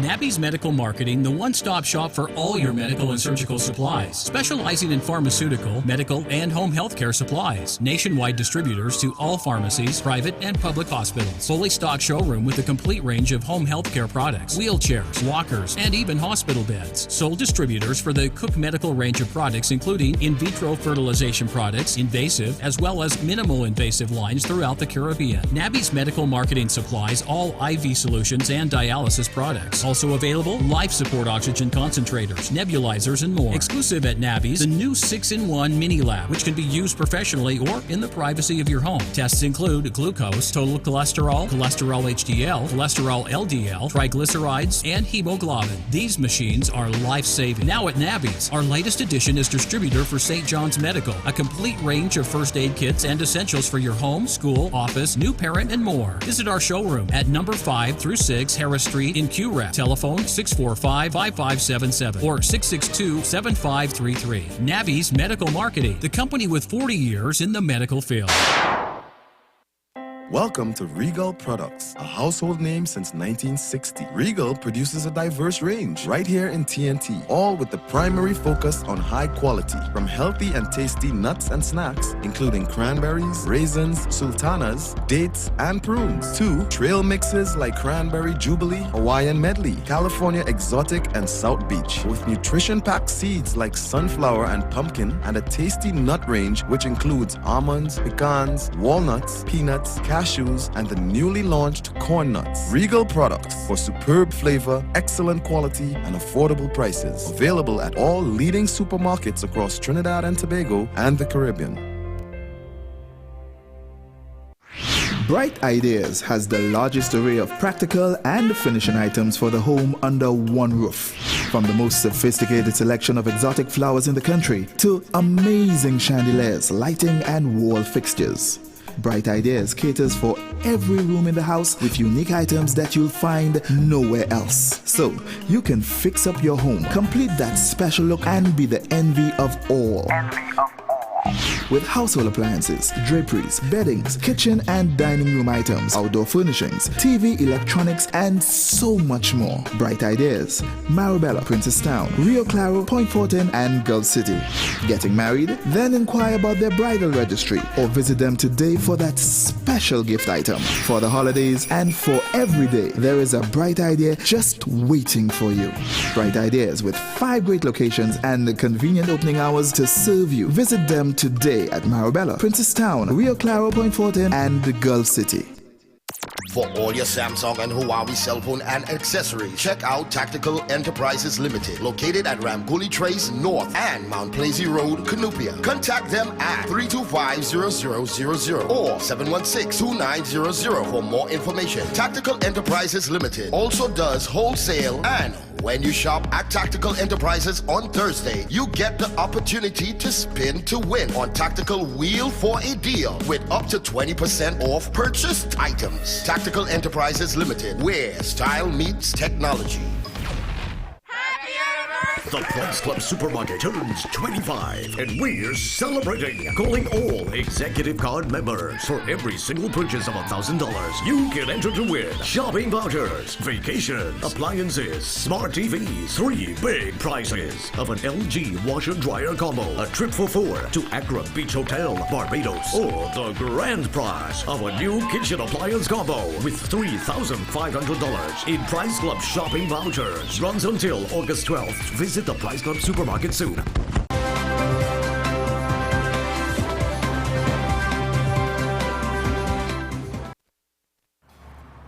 R: Nabby's Medical Marketing, the one-stop shop for all your medical and surgical supplies, specializing in pharmaceutical, medical, and home healthcare supplies. Nationwide distributors to all pharmacies, private and public hospitals. Fully stocked showroom with a complete range of home healthcare products, wheelchairs, walkers, and even hospital beds. Sole distributors for the Cook Medical range of products, including in vitro fertilization products, invasive, as well as minimal invasive lines throughout the Caribbean. Nabby's Medical Marketing supplies all IV solutions and dialysis products. Also available, life support oxygen concentrators, nebulizers, and more. Exclusive at Nabby's, the new 6-in-1 mini lab, which can be used professionally or in the privacy of your home. Tests include glucose, total cholesterol, cholesterol HDL, cholesterol LDL, triglycerides, and hemoglobin. These machines are life-saving. Now at Nabby's, our latest addition is distributor for St. John's Medical, a complete range of first aid kits and essentials for your home, school, office, new parent, and more. Visit our showroom at number 5 through 6 Harris Street in QREP. Telephone 645-5577 or 662-7533. Nabby's Medical Marketing, the company with 40 years in the medical field.
G: Welcome to Regal Products, a household name since 1960. Regal produces a diverse range right here in TNT, all with the primary focus on high quality, from healthy and tasty nuts and snacks, including cranberries, raisins, sultanas, dates, and prunes, to trail mixes like Cranberry Jubilee, Hawaiian Medley, California Exotic, and South Beach, with nutrition-packed seeds like sunflower and pumpkin, and a tasty nut range which includes almonds, pecans, walnuts, peanuts, cashews, and the newly launched corn nuts. Regal Products for superb flavor, excellent quality, and affordable prices. Available at all leading supermarkets across Trinidad and Tobago and the Caribbean.
F: Bright Ideas has the largest array of practical and finishing items for the home under one roof. From the most sophisticated selection of exotic flowers in the country to amazing chandeliers, lighting, and wall fixtures. Bright Ideas caters for every room in the house with unique items that you'll find nowhere else. So you can fix up your home, complete that special look, and be the envy of all. With household appliances, draperies, beddings, kitchen and dining room items, outdoor furnishings, TV, electronics, and so much more. Bright Ideas, Marabella, Princess Town, Rio Claro, Point Fortin, and Gulf City. Getting married? Then inquire about their bridal registry or visit them today for that special gift item. For the holidays and for every day, there is a Bright Idea just waiting for you. Bright Ideas with 5 great locations and the convenient opening hours to serve you. Visit them today at Marabella, Princess Town, Rio Claro, Point Fortin, and the Gulf City.
S: For all your Samsung and Huawei cell phone and accessories, check out Tactical Enterprises Limited, located at Ramguli Trace North and Mount Plaisy Road, Canupia. Contact them at 325-0000 or 716-2900 for more information. Tactical Enterprises Limited also does wholesale, and when you shop at Tactical Enterprises on Thursday, you get the opportunity to spin to win on Tactical Wheel for a Deal with up to 20% off purchased items. Tactical Enterprises Limited, where style meets technology.
L: The Price Club Supermarket turns 25 and we're celebrating. Calling all executive card members. For every single purchase of $1,000, you can enter to win shopping vouchers, vacations, appliances, smart TVs, 3 big prizes of an LG washer dryer combo, a trip for 4 to Accra Beach Hotel, Barbados, or the grand prize of a new kitchen appliance combo with $3,500 in Price Club shopping vouchers. Runs until August 12th. Visit the Price Club Supermarket soon.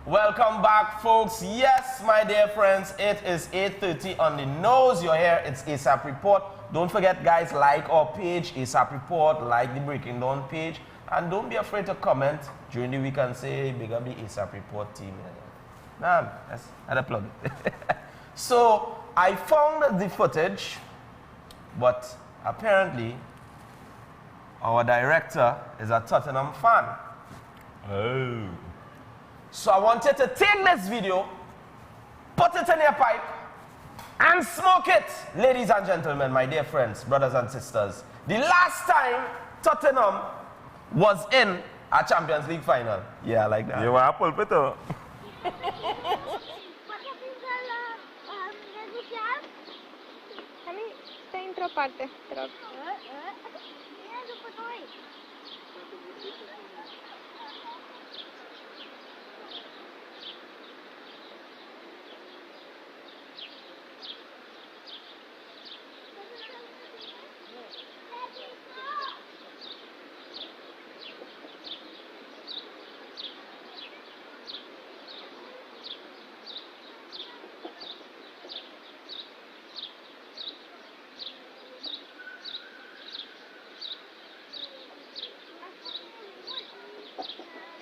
A: Welcome back, folks. Yes, my dear friends, it is 8:30 on the nose. You're here. It's A.S.A.P Report. Don't forget, guys, like our page, A.S.A.P Report, like the Breaking Down page, and don't be afraid to comment during the week and say, big up the A.S.A.P Report team. Nah, that's a plug. So I found the footage, but apparently our director is a Tottenham fan.
B: Oh.
A: So I wanted to take this video, put it in your pipe, and smoke it. Ladies and gentlemen, my dear friends, brothers and sisters, the last time Tottenham was in a Champions League final. Yeah, like that.
B: You were a pulpito.
D: otra parte. Pero...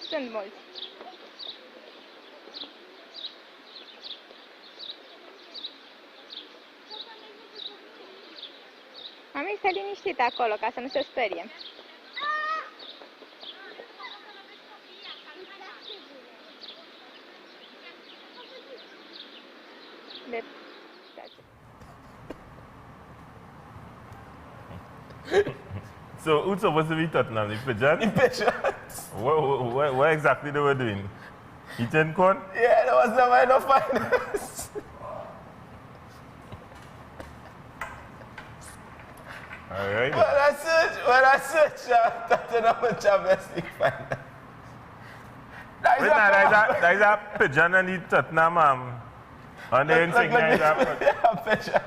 D: Sunt mulți. Mami, stai liniștit acolo ca să nu se sperie. De...
B: So, who's supposed to be Tottenham? The pigeon?
A: The pigeon.
B: What exactly they were doing? Eating corn?
A: Yeah, there was never enough finance.
B: All right.
A: When I search Tottenham and Champions League finance.
B: There is a pigeon and the Tottenham on the insignia. Is
A: a pigeon.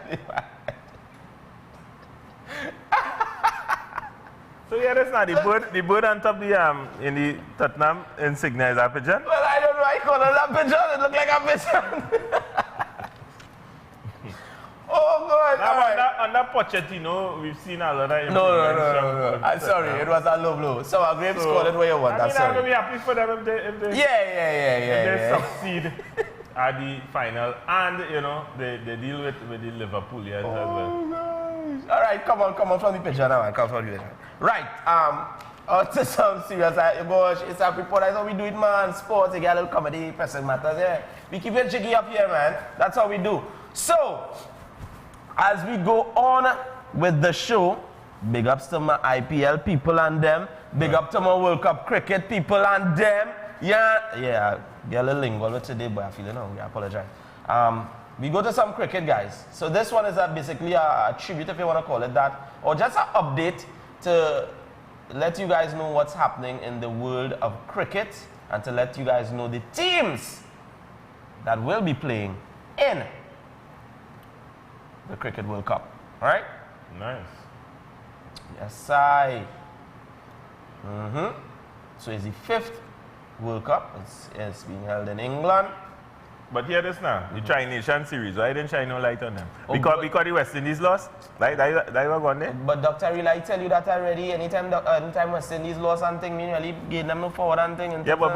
B: So yeah, that's not the bird on top in the Tottenham insignia is a pigeon?
A: Well, I don't know why you call it a pigeon. It looks like a pigeon. Oh, God.
B: Now, on that Pochettino, we've seen a lot of
A: No. I'm sorry, it was a low blow. So our grapes call it where you want. I'm sorry.
B: I'm going to be happy for them if they succeed at the final. And, you know, they deal with the Liverpoolians as well.
A: Gosh. All right, come on from the pigeon now, man. Come from the pigeon. Right, to some serious, gosh, it's a report. That's how we do it, man. Sports, you get a little comedy, pressing matters, yeah. We keep it jiggy up here, man. That's how we do. So, as we go on with the show, big ups to my IPL people and them. Big up to my World Cup cricket people and them. Yeah, get a little lingual with today, but I feel hungry. I apologize. We go to some cricket, guys. So this one is basically a tribute, if you want to call it that, or just an update to let you guys know what's happening in the world of cricket and to let you guys know the teams that will be playing in the Cricket World Cup. All right?
B: Nice.
A: Yes, I. So it's the 5th World Cup. It's being held in England.
B: But hear this now, the Tri-Nation Series, why didn't shine no light on them? Because the West Indies lost? That were gone there?
A: But Dr. Real, I tell you that already. Anytime West Indies lost and thing, you really give them no forward and thing.
B: Yeah, but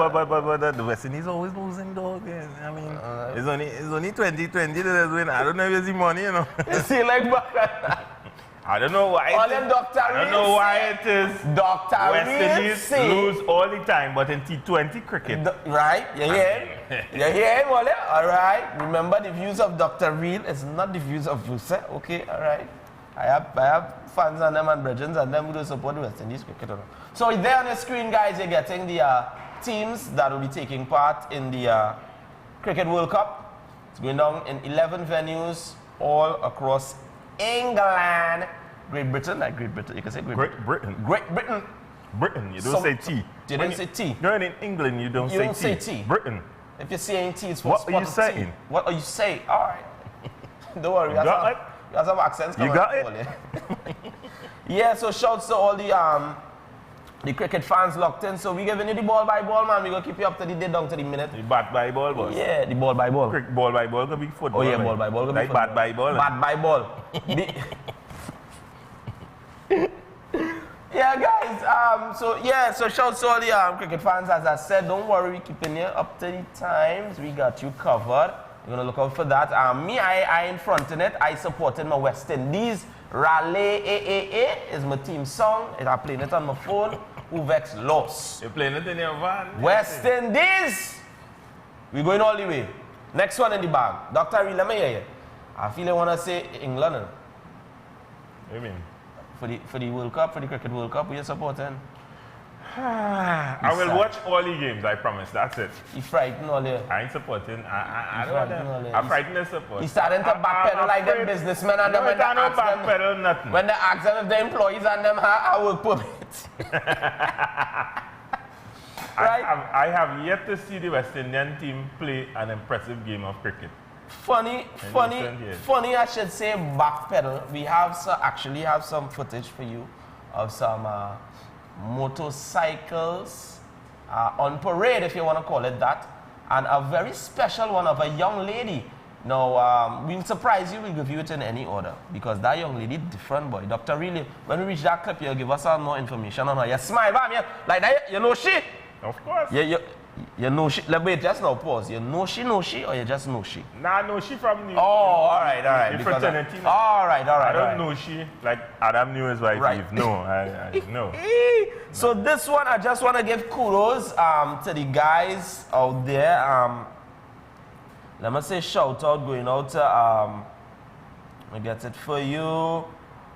B: the West Indies always losing, dog. Yeah. I mean, it's only 2020 that win. I don't know if you see money, you know.
A: You see, like,
B: I don't know why.
A: All them Dr.
B: I don't know why it is.
A: Dr.
B: West Indies lose all the time, but in T20 cricket.
A: Right? You hear him? You hear him, Wale? All right. Remember, the views of Dr. Real is not the views of Vusa. Okay, all right. I have fans and them and brethren and them who do support the West Indies cricket. So there on the screen, guys, you're getting the teams that will be taking part in the Cricket World Cup. It's going down in 11 venues all across England, Great Britain, you can say Great Britain.
B: Britain, you don't say T.
A: You didn't say T.
B: No, in England, you don't say T. Britain.
A: If you're saying T, it's for
B: what are you saying?
A: What are you saying? All right. Don't worry. You got some accents.
B: You got it?
A: Yeah, so shouts to all the cricket fans locked in. So we giving you the ball by ball, man. We're going to keep you up to the day down to the minute.
B: The bat by ball, boss.
A: Yeah, the ball by ball.
B: Ball by ball could be football.
A: Oh, yeah, ball by ball could be
B: football. Bat by ball.
A: Bat by ball. Yeah, guys. So shouts to all the cricket fans. As I said, don't worry, we're keeping you up to the times. We got you covered. You're gonna look out for that. I in front in it. I supported my West Indies. Raleigh A.A.A. is my team song. I'm playing it on my phone. Who vex loss?
B: You're playing it in your van.
A: West Indies. We're going all the way. Next one in the bag. Dr. Real, let me hear you. I feel I wanna say England.
B: What do you mean?
A: For the World Cup, for the Cricket World Cup, who are you supporting?
B: I will watch all the games, I promise. That's it.
A: He frightened all you.
B: I ain't supporting. I don't know. I'm frightened to support.
A: He's starting to backpedal like them businessmen and them when they ask
B: backpedal nothing.
A: When they ask them if the employees and them have a work permit. Right?
B: I have yet to see the West Indian team play an impressive game of cricket.
A: Funny, I should say, backpedal. We have actually have some footage for you of some motorcycles on parade, if you want to call it that, and a very special one of a young lady. Now, we'll surprise you, we'll give you it in any order, because that young lady, different boy. Dr. Really, when we reach that clip, you'll give us some more information on her. You smile, bam, yeah, like that, you know she?
B: Of course.
A: You know she, wait, just now pause. You know she, or you just know she?
B: Nah, know she from the...
A: Oh, all right.
B: The fraternity.
A: All right.
B: I don't know she, like Adam knew his wife. Right. No, I know.
A: So this one, I just want to give kudos to the guys out there. Let me say shout out going out to, let me get it for you.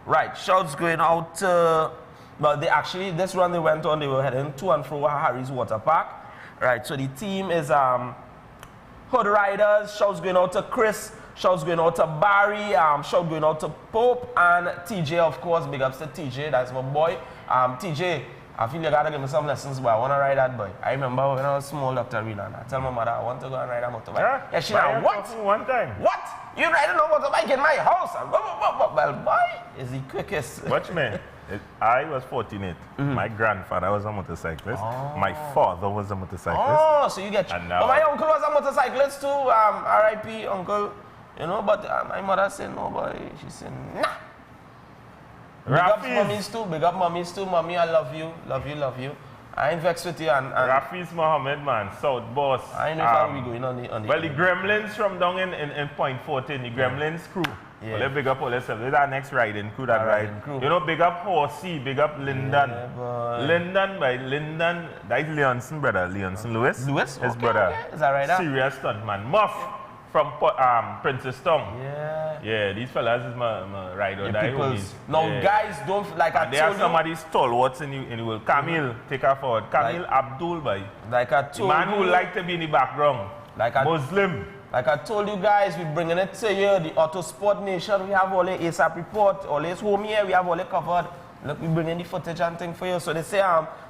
A: Right, shouts going out to, well, they actually, this run they went on, they were heading to and fro Harry's Water Park. Right, so the team is Hood Riders. Shouts going out to Chris. Shouts going out to Barry. Shout going out to Pope and TJ, of course. Big ups to TJ. That's my boy. TJ, I feel you gotta give me some lessons, but I wanna ride that boy. I remember when I was small, Dr. Renan, I tell my mother I want to go and ride a motorbike. Yeah, she like, what?
B: One time.
A: What? You riding a motorbike in my house? Well, boy, is the quickest.
B: Watch me. I was 48. My grandfather was a motorcyclist. My father was a motorcyclist.
A: Oh, so you get... But my uncle was a motorcyclist too. R.I.P. uncle. You know, but my mother said no, boy. She said, nah. Big up mummies too. Big up mummies too. Mommy, I love you. Love you. I ain't vexed with you. And
B: Rafi's Mohammed, man. South boss.
A: I know how we going on the...
B: Well, the Gremlins from down in Point 14, the Gremlins crew. Yeah. Well, big up all themselves. This is our next riding crew that ride. You know, big up Horsey, big up Lyndon.
A: Yeah,
B: Lyndon, that is Leonson, brother. Leonson Lewis. His brother.
A: Okay. Is that right?
B: Serious stuntman. Muff from Princess Town. Yeah, these fellas is my ride or die homies.
A: Now, guys, don't, like I told you.
B: There are some of these stalwarts in the world. Camille, take her forward. Camille Abdul, boy.
A: Like I told you.
B: The man who like to be in the background. Muslim.
A: Like I told you guys, we're bringing it to you, the Auto Sport Nation. We have all the A.S.A.P Report, all this home here, we have all it covered. Look, we're bringing the footage and thing for you. So they say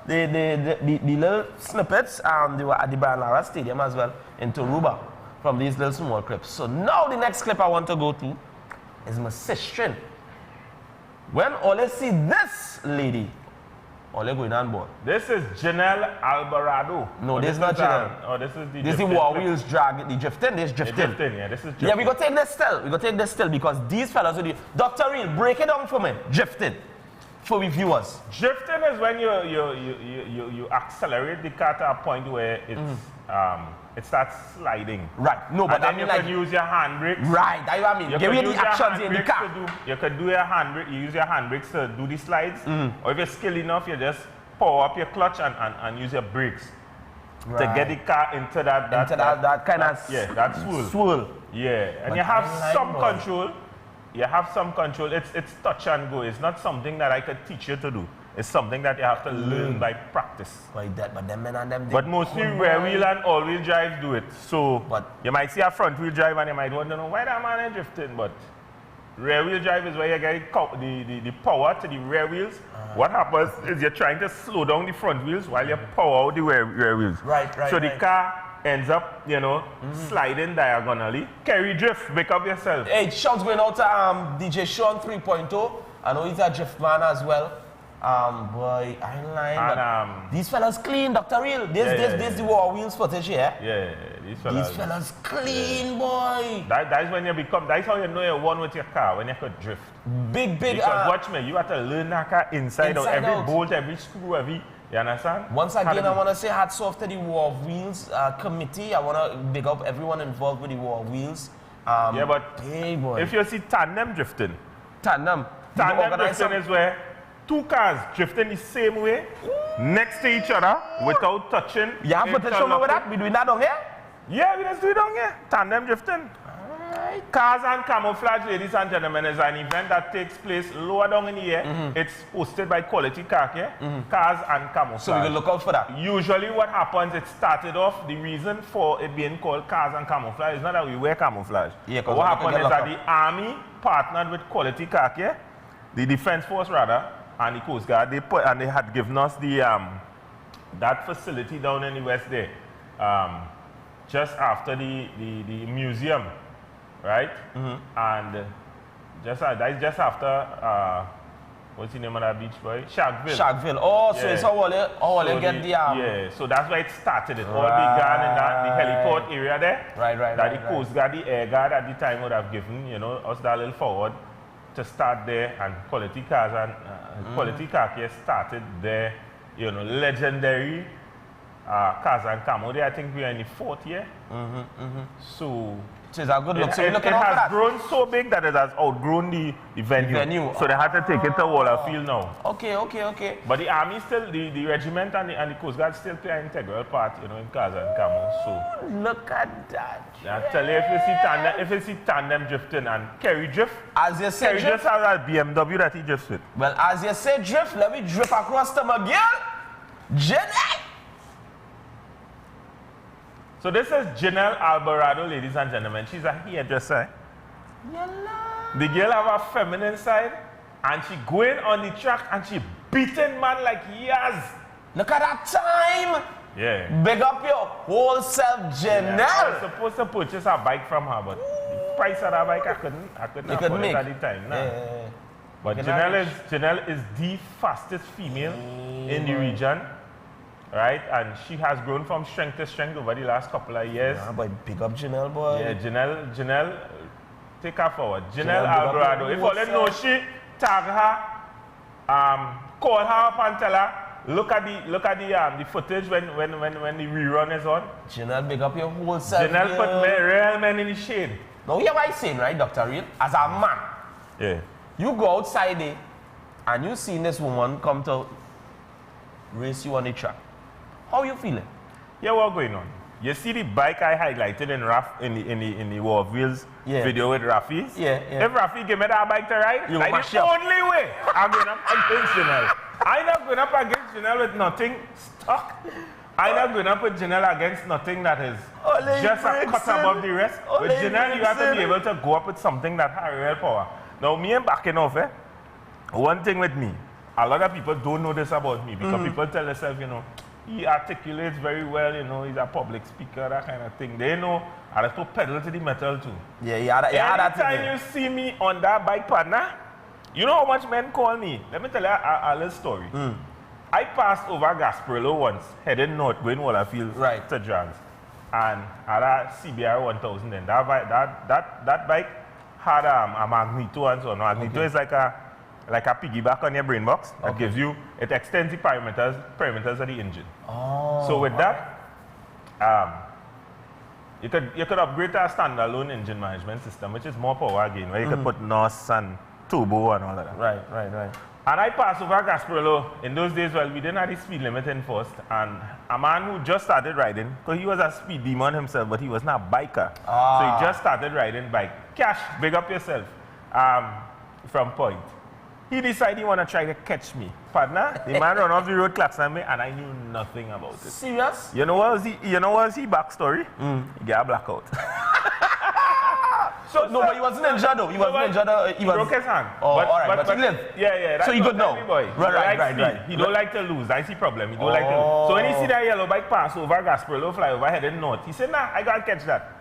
A: the little snippets, they were at the Brian Lara Stadium as well, in Toruba, from these little small clips. So now the next clip I want to go to is my sister. When all see this lady, all going on board.
B: This is Janelle Alvarado.
A: No, this is not Janelle.
B: Oh, this is the
A: This is the War Wheels drag, the drifting. This is drifting.
B: Yeah, this is drifting.
A: Yeah, we got to take this still. Because these fellas will do. Dr. Real, break it down for me. Drifting. For we viewers.
B: Drifting is when you accelerate the car to a point where it's it starts sliding.
A: Right. No, but
B: then you can use your handbrakes.
A: Right. That's what I mean. Give me the actions in the car.
B: You can do your handbrake. You use your handbrakes to do the slides. Or if you're skilled enough, you just power up your clutch and use your brakes to get the car into that
A: kind of
B: swirl. Yeah, and you have some control. You have some control. It's touch and go. It's not something that I could teach you to do. It's something that you have to learn by practice. But mostly rear wheel and all wheel drive do it. So you might see a front wheel drive and you might want to know why that man is drifting. But rear wheel drive is where you get the power to the rear wheels. What happens is you're trying to slow down the front wheels while you power out the rear wheels. So the car ends up, sliding diagonally. Kerry drift, make up yourself.
A: Hey, shouts going out to DJ Sean 3.0. I know he's a drift man as well. Boy, I ain't lying. And, these fellas clean, Dr. Real. This the War Wheels footage here.
B: Yeah, these
A: fellas clean, boy.
B: That's when you become, that's how you know you're one with your car, when you could drift.
A: Big.
B: Because watch me, you have to learn that car inside out. Every bolt, every screw, you understand?
A: Once again, I want to say hats off to the War Wheels committee. I want to big up everyone involved with the War Wheels.
B: Yeah, but if you see tandem drifting.
A: Tandem
B: drifting is where two cars drifting the same way, next to each other, without touching.
A: You have footage show me with that? We doing that down here?
B: Yeah, we just do it down here. Tandem drifting.
A: Right.
B: Cars and Camouflage, ladies and gentlemen, is an event that takes place lower down in the year. It's hosted by Quality Car Care, Cars and Camouflage.
A: So we can look out for that.
B: Usually what happens, it started off, the reason for it being called Cars and Camouflage is not that we wear camouflage.
A: Yeah,
B: what happened is that the Army partnered with Quality Car Care, the Defense Force rather, and the Coast Guard. They had given us the that facility down in the west there, just after the museum, right? And just after what's the name of that beach, boy?
A: Sharkville. Oh, so it's how they get the
B: yeah, so that's why it started. It all began in the heliport area there.
A: Right.
B: That the Coast Guard, the Air Guard at the time would have given, you know, us that little forward to start there, and Quality Cars and Quality Car Care started there. You know, legendary Cars and Camo. I think we are in the 4th year. So
A: it's a good look.
B: It has grown so big that it has outgrown the venue. So they had to take it to Wallerfield now.
A: Okay.
B: But the Army still, the regiment and the Coast Guard still play an integral part, you know, in Cars and Camo. So
A: look at that.
B: I tell you, if you see tandem drifting and Kerry drift,
A: as you say,
B: Kerry drift has a BMW that he drifts with.
A: Well, as you say drift, let me drift across to my girl, Janelle.
B: So this is Janelle Alvarado, ladies and gentlemen. She's a hairdresser. The girl have a feminine side, and she going on the track and she beating man like years.
A: Look at that time.
B: Yeah.
A: Big up your whole self, Janelle.
B: I was supposed to purchase a bike from her, but the price of that bike I couldn't afford it at the time. Nah.
A: Yeah.
B: But Janelle is the fastest female in the region. Right, and she has grown from strength to strength over the last couple of years.
A: Yeah, boy, pick up Janelle, boy.
B: Yeah, Janelle, take her forward. Janelle Alvarado. If all them know she, tag her, call her up and tell her, look at the footage when the rerun is on.
A: Janelle, big up your whole self.
B: Janelle put real men in the shade.
A: Now, hear what I'm saying, right, Dr. Real? As a man,
B: yeah,
A: you go outside there and you see this woman come to race you on the track. How you feeling?
B: Yeah, what's going on? You see the bike I highlighted in the War of Wheels video with Rafi?
A: Yeah.
B: If Rafi give me that bike to ride, like the only way I'm going up against Janelle. I'm not going up against Janelle with nothing stuck. I'm not going up with Janelle against nothing that is just a cut above the rest. With Janelle, you have to be able to go up with something that has real power. Now, me and backing off, one thing with me, a lot of people don't know this about me because people tell themselves, you know, he articulates very well, you know, he's a public speaker, that kind of thing. They know I have to pedal to the metal too.
A: Yeah,
B: Anytime you see me on that bike, partner, you know how much men call me? Let me tell you a little story. I passed over Gasparillo once, heading north, going Wallerfield to Jans. And I had a CBR 1000 then. That bike had a magneto and so on. Magneto is like a piggyback on your brain box that gives you, it extends the parameters of the engine. So with that, you could upgrade to a standalone engine management system, which is more power again, where you could put NOS and turbo and all of that.
A: Right.
B: And I passed over Gasparillo. In those days, well, we didn't have the speed limit enforced. And a man who just started riding, because he was a speed demon himself, but he was not a biker. So he just started riding bike. Cash, big up yourself, from Point. He decided he want to try to catch me. Partner, the man ran off the road, claps at me, and I knew nothing about it.
A: Serious?
B: You know what was he backstory? He got a blackout.
A: But he wasn't injured though. He wasn't injured.
B: He broke his hand.
A: But he lived.
B: Yeah.
A: So he good now.
B: Right. He don't like to lose. That's the problem. He don't like to lose. So when he see that yellow bike pass over Gasparillo, fly over heading north, he said, nah, I gotta catch that.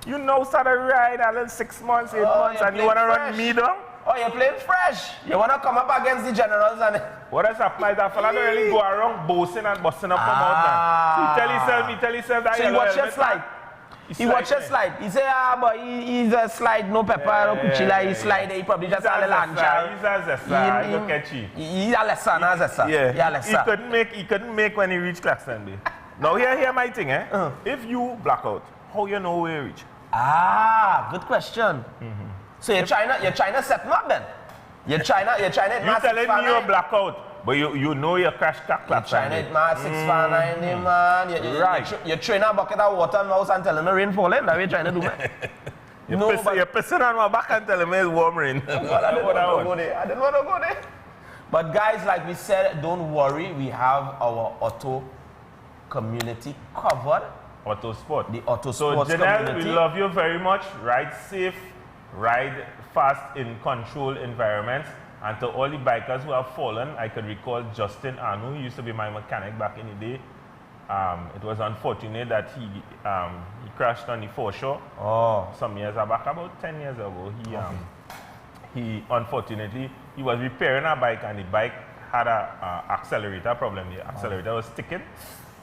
B: You know, started ride a little 6 months, 8 months, and you wanna run me down?
A: Oh, you're playing fresh. You want to come up against the generals and...
B: What has happened is that fella don't really go around boasting and busting up from out, man. He tell himself that...
A: So he watch your slide. He watch your slide. He say, but he's a slide, no pepper, no kuchila, he slide, he probably just a little ancha.
B: He's a zessa, he don't catch you.
A: He's a lesson, a zessa.
B: Yeah, he couldn't make when he reached Claxton Bay. Now here my thing, if you black out, how you know where you reach?
A: Good question. So you're trying to set them up then? You're trying to
B: You telling me you're blackout, but you know you crash car
A: You're trying to hit man 649 man. You're training a bucket of water in the house and telling the rain falling. That's what you're trying to do, man.
B: You're pissing on my back and telling me it's warm rain.
A: I didn't want to go there. I didn't want to go there. But guys, like we said, don't worry. We have our auto community covered.
B: Auto Sport.
A: The Auto
B: So
A: Sports
B: Janelle,
A: community.
B: we love you very much. Ride safe, ride fast in controlled environments. And to all the bikers who have fallen, I could recall Justin Anu, who used to be my mechanic back in the day. It was unfortunate that he crashed on the foreshore some years back, about 10 years ago. He unfortunately, he was repairing a bike and the bike had a accelerator problem. The accelerator was sticking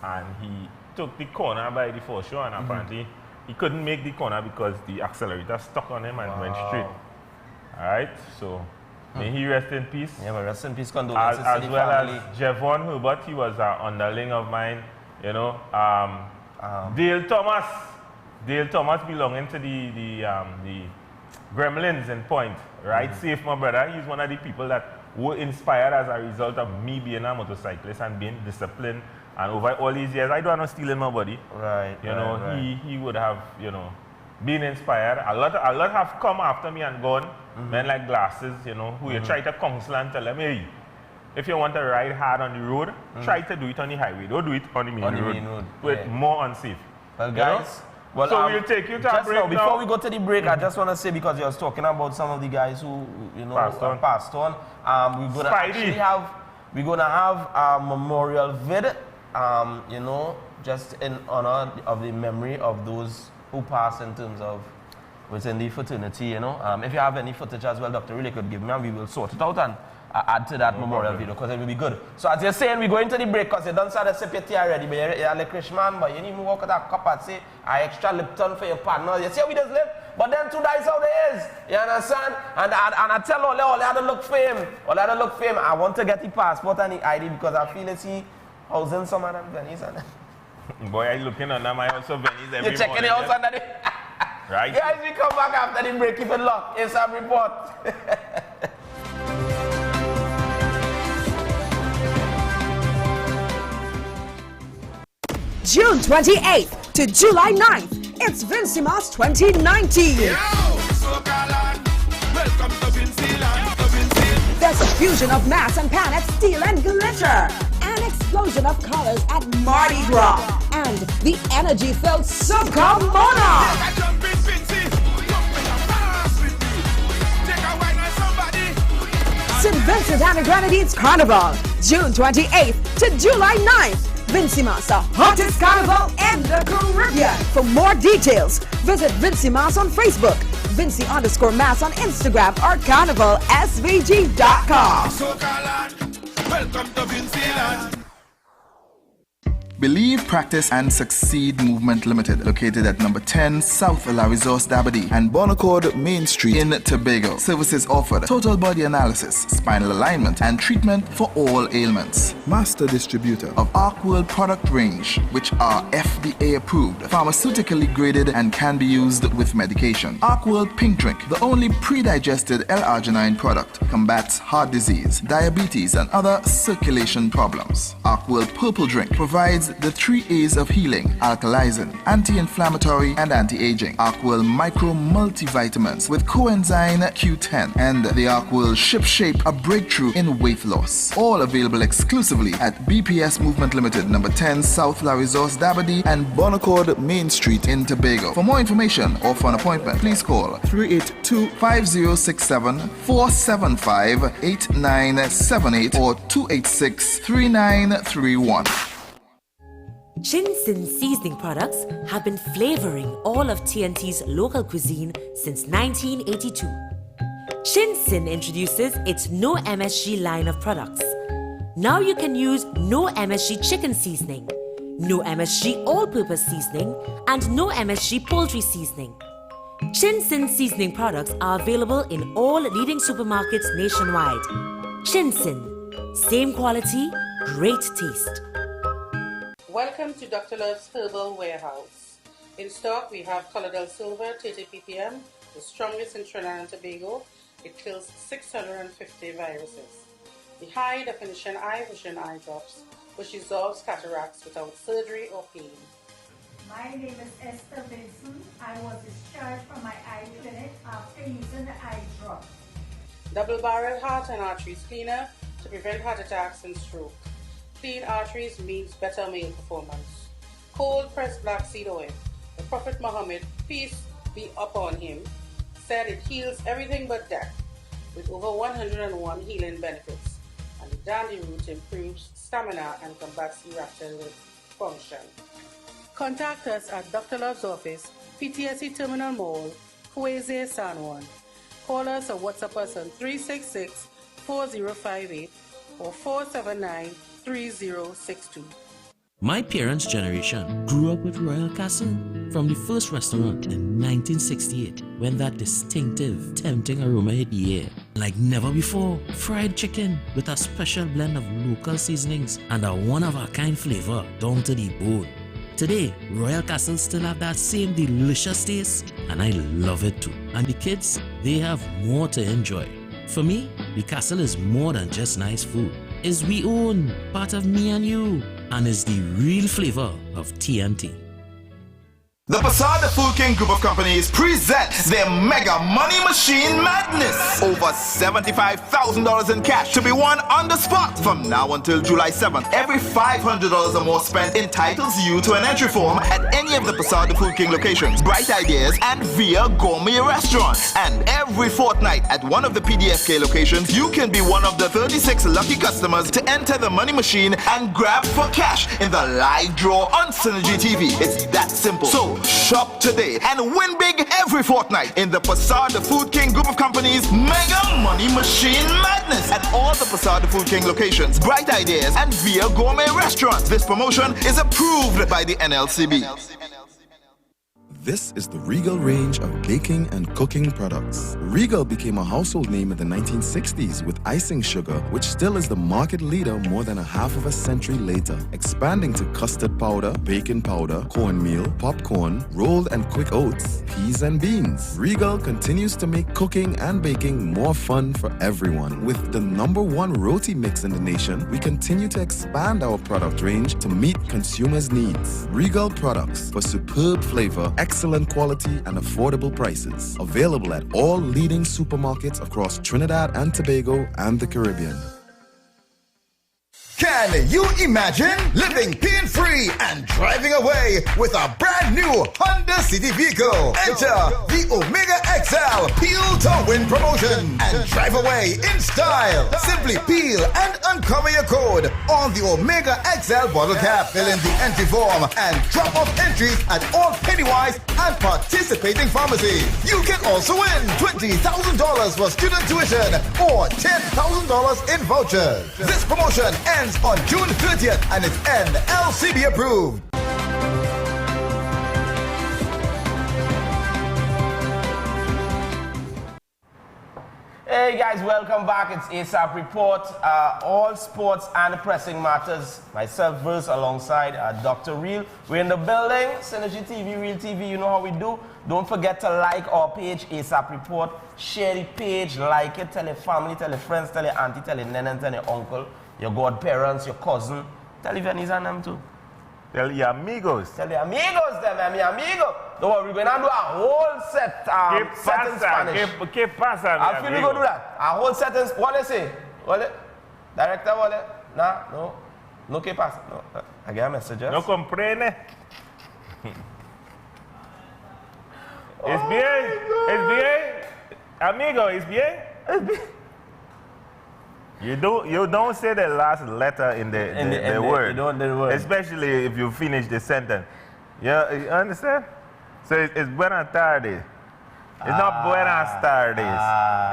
B: and he took the corner by the foreshore and apparently he couldn't make the corner because the accelerator stuck on him and went straight. Alright, so may he rest in peace.
A: Yeah, but rest in peace, condolences
B: as
A: to the
B: well
A: family.
B: as Jevon Herbert, he was an underling of mine, you know. Dale Thomas belonging to the Gremlins in Point. Ride safe, my brother. He's one of the people that were inspired as a result of me being a motorcyclist and being disciplined. And over all these years, I don't want to steal in my body.
A: Right.
B: You know, he would have, you know, been inspired. A lot have come after me and gone. Men like Glasses, you know, who you try to counsel and tell them, hey, if you want to ride hard on the road, try to do it on the highway. Don't do it on the main road. Do it more unsafe.
A: Well, guys, well,
B: so we'll take you to a break now.
A: Before we go to the break, I just want to say, because you was talking about some of the guys who, you know, passed on. We're gonna have a memorial vid, you know, just in honor of the memory of those who passed in terms of within the fraternity, you know. If you have any footage as well, Dr. Really could give me and we will sort it out and add to that memorial video because it will be good. So as you're saying, we're going to the break because you don't start to sip your tea already, but you're a licorice man, but you need to walk with that cup and say, I extra Lipton for your partner. You see how we just live? But then two dice how there is. You understand? And I tell all they had to look for him. All they had to look for him. I want to get the passport and the ID because I feel it's he housing some of them Venice.
B: Boy, I'm looking under my house of Venice every morning.
A: You're checking the house under the...
B: Right.
A: Guys, we come back after the break. Keep it locked. A.S.A.P Report.
M: June 28th to July 9th, it's Vincimas 2019. There's a fusion of mass and pan at steel and glitter. An explosion of colors at Mardi Gras. And the energy-filled Soca Mona. St. Vincent and the Grenadines Carnival, June 28th to July 9th. Vincimas, the hottest carnival in the Caribbean. For more details, visit Vincimas on Facebook, Vinci_Mass on Instagram, or carnivalsvg.com.
Q: Welcome to Vinceland. Believe, Practice and Succeed Movement Limited, located at number 10 South La Resource Dabadi and Bonaccord Main Street in Tobago. Services offered: total body analysis, spinal alignment and treatment for all ailments. Master distributor of ARCWorld product range, which are FDA approved, pharmaceutically graded and can be used with medication. ARCWorld Pink Drink, the only pre-digested L-arginine product, combats heart disease, diabetes and other circulation problems. ARCWorld Purple Drink provides the 3 A's of healing: alkalizing, anti-inflammatory and anti-aging. ARCWorld Micro Multivitamins with coenzyme Q10 and the ARCWorld Ship Shape, a breakthrough in weight loss. All available exclusively at BPS Movement Limited, number 10 South La Resource Dabadi and Bonaccord Main Street in Tobago. For more information or for an appointment, please call 382-5067, 475-8978 or 286-3931.
W: Shin-Sin seasoning products have been flavoring all of TNT's local cuisine since 1982. Shin-Sin introduces its No MSG line of products. Now you can use No MSG chicken seasoning, No MSG all-purpose seasoning, and No MSG poultry seasoning. Shin-Sin seasoning products are available in all leading supermarkets nationwide. Shin-Sin, same quality, great taste.
T: Welcome to Dr. Love's Herbal Warehouse. In stock, we have Colloidal Silver 30 ppm, the strongest in Trinidad and Tobago. It kills 650 viruses. The high definition eye vision eye drops, which dissolves cataracts without surgery or pain.
U: My name is Esther Benson. I was discharged from my eye clinic
T: Double-barrel heart and arteries cleaner to prevent heart attacks and stroke. Clean arteries means better male performance. Cold-pressed black seed oil. The Prophet Muhammad, peace be upon him, said it heals everything but death, with over 101 healing benefits. And the dandy root improves stamina and combats erectile function. Contact us at Dr. Love's office, PTSD Terminal Mall, Kuweze, San Juan. Call us or WhatsApp us on 366-4058 or 479-3062.
V: My parents' generation grew up with Royal Castle from the first restaurant in 1968 when that distinctive, tempting aroma hit the air. Like never before, fried chicken with a special blend of local seasonings and a one-of-a-kind flavor down to the bone. Today, Royal Castle still have that same delicious taste and I love it too. And the kids, they have more to enjoy. For me, the Castle is more than just nice food. It's we own, part of me and you, and is the real flavor of TNT.
Q: The A.S.A.P Food King Group of Companies presents their Mega Money Machine Madness. Over $75,000 in cash to be won on the spot from now until July 7th. Every $500 or more spent entitles you to an entry form at any of the A.S.A.P Food King locations, Bright Ideas, and via gourmet restaurants. And every fortnight at one of the PDFK locations, you can be one of the 36 lucky customers to enter the money machine and grab for cash in the live draw on Synergy TV. It's that simple. So shop today and win big every fortnight in the A.S.A.P Food King Group of Companies Mega Money Machine Madness at all the A.S.A.P Food King locations, Bright Ideas, and via gourmet restaurants. This promotion is approved by the NLCB.
G: This is the Regal range of baking and cooking products. Regal became a household name in the 1960s with icing sugar, which still is the market leader more than a half of a century later, expanding to custard powder, baking powder, cornmeal, popcorn, rolled and quick oats, peas and beans. Regal continues to make cooking and baking more fun for everyone. With the #1 roti mix in the nation, we continue to expand our product range to meet consumers' needs. Regal products for superb flavor, excellent quality and affordable prices. Available at all leading supermarkets across Trinidad and Tobago and the Caribbean.
Q: Can you imagine living pain-free and driving away with a brand new Honda City vehicle? Enter the Omega XL Peel to Win promotion and drive away in style. Simply peel and uncover your code on the Omega XL bottle cap. Fill in the entry form and drop off entries at all Pennywise and participating pharmacies. You can also win $20,000 for student tuition or $10,000 in vouchers. This promotion ends on June 30th and is NLCB approved.
A: Hey guys, welcome back. It's A.S.A.P Report. All sports and pressing matters. Myself, Verse, alongside Dr. Real. We're in the building. Synergy TV, Real TV, you know how we do. Don't forget to like our page, A.S.A.P Report. Share the page, like it, tell your family, tell your friends, tell your auntie, tell your nana, tell your uncle, your godparents, your cousin. Tell your niece and them too.
B: Tell your amigos.
A: Tell your amigos, them, mi amigo. Don't worry, we're going to do a whole set, set in Spanish.
B: ¿Qué pasa,
A: I feel we go do that. A whole set in Spanish. What they say? What? Director, what? Nah, no. No, ¿qué pasa? No. I get a message.
B: No comprende. Es bien. Es bien. Amigo, es bien.
A: Es bien.
B: You don't say the last letter in the word.
A: You don't the word.
B: Especially if you finish the sentence. Yeah, you understand? So it's buenas tardes. It's not buenas tardes.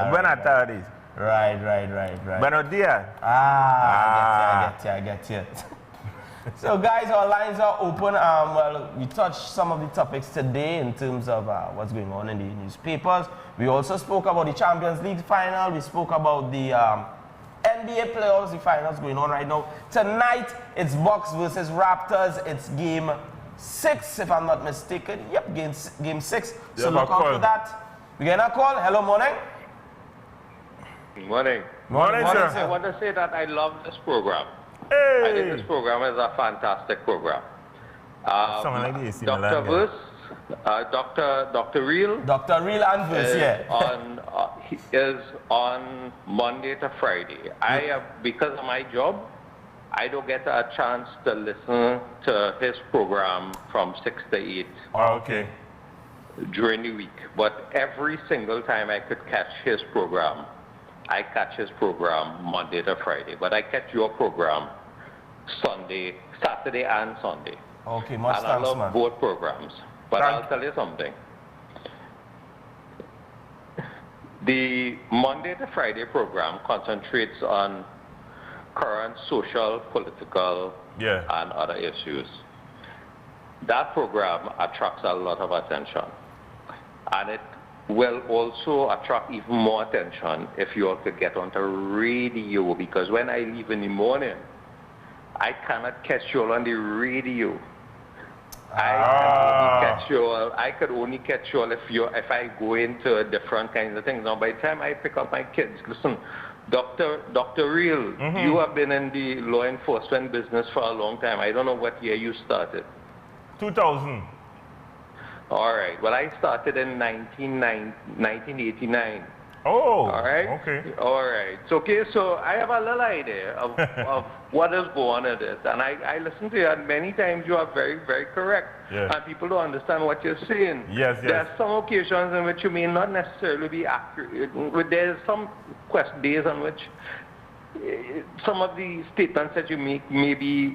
B: Buenas tardes.
A: Right.
B: Buenos días.
A: I get you. So guys, our lines are open. Well, we touched some of the topics today in terms of what's going on in the newspapers. We also spoke about the Champions League final. We spoke about the NBA playoffs, the finals going on right now. Tonight, it's Bucks versus Raptors. It's game 6, if I'm not mistaken. Yep, game 6. So look out for that. We get a call. Hello, morning.
H: Morning.
B: Morning, sir.
H: I want to say that I love this program.
B: Hey.
H: I think this program is a fantastic program.
B: Like this,
H: Dr. Verse, Dr. Real.
A: Dr. Real and Verse, yeah.
H: is on Monday to Friday. I have, because of my job, I don't get a chance to listen to his program from 6 to 8.
B: Okay.
H: During the week. But every single time I could catch his program, I catch his program Monday to Friday. But I catch your program Saturday and Sunday.
A: Okay, much
H: and
A: thanks,
H: I love
A: man.
H: both programs. But I'll tell you something. The Monday to Friday program concentrates on current social, political, and other issues. That program attracts a lot of attention. And it will also attract even more attention if you all could get onto radio, because when I leave in the morning, I cannot catch you all on the radio. I could only catch you all if I go into different kinds of things. Now, by the time I pick up my kids, listen, Dr. Real, you have been in the law enforcement business for a long time. I don't know what year you started.
B: 2000.
H: All right. Well, I started in 1989.
B: Oh.
H: All right.
B: Okay.
H: All right. So, okay. So I have a little idea of what is going on in this, and I listen to you, and many times you are very, very correct.
B: Yeah.
H: And people don't understand what you're saying.
B: Yes.
H: There are some occasions in which you may not necessarily be accurate. There's some days on which some of the statements that you make may be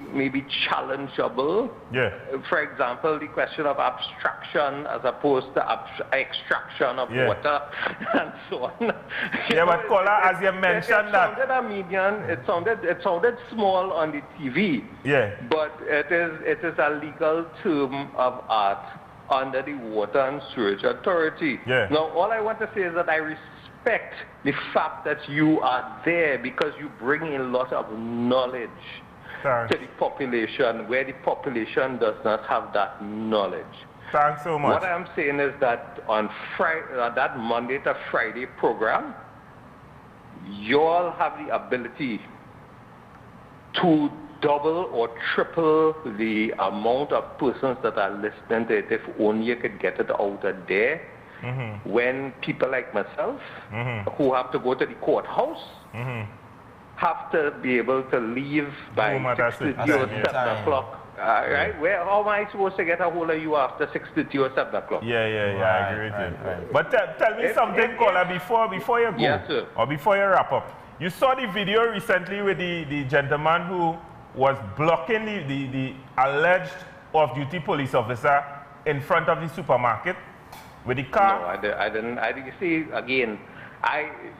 H: challengeable.
B: Yeah.
H: For example, the question of abstraction as opposed to extraction of water and so on.
B: Yeah, but Kola, as you mentioned that.
H: It sounded small on the TV.
B: Yeah.
H: But it is a legal term of art under the Water and Sewage Authority.
B: Yeah.
H: Now, all I want to say is that I respect the fact that you are there because you bring a lot of knowledge to the population where the population does not have that knowledge.
B: Thanks so much.
H: What I'm saying is that on that Monday to Friday program, you all have the ability to double or triple the amount of persons that are listening to it if only you could get it out of there. When people like myself, who have to go to the courthouse, have to be able to leave by 6:30 or 7 o'clock. Right? How am I supposed to get a hold of you after 6:30 or 7 o'clock?
B: Yeah, I agree with you. But tell me something, Kola, before you go,
H: yes, sir.
B: or before you wrap up. You saw the video recently with the gentleman who was blocking the alleged off-duty police officer in front of the supermarket with the car.
H: No, I didn't. You see, again,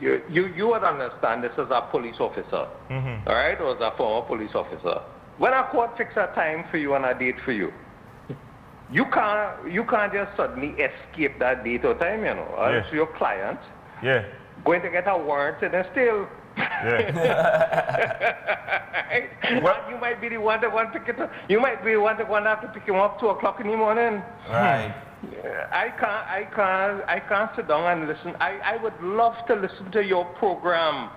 H: you would understand this is a police officer, all right, or a former police officer. When a court fixes a time for you and a date for you, you can't just suddenly escape that date or time, you know. It's your client going to get a warrant and still. You might be the one that want to pick it up. You might be the one that want to have to pick him up 2 o'clock in the morning.
A: Right.
H: I can't sit down and listen. I would love to listen to your program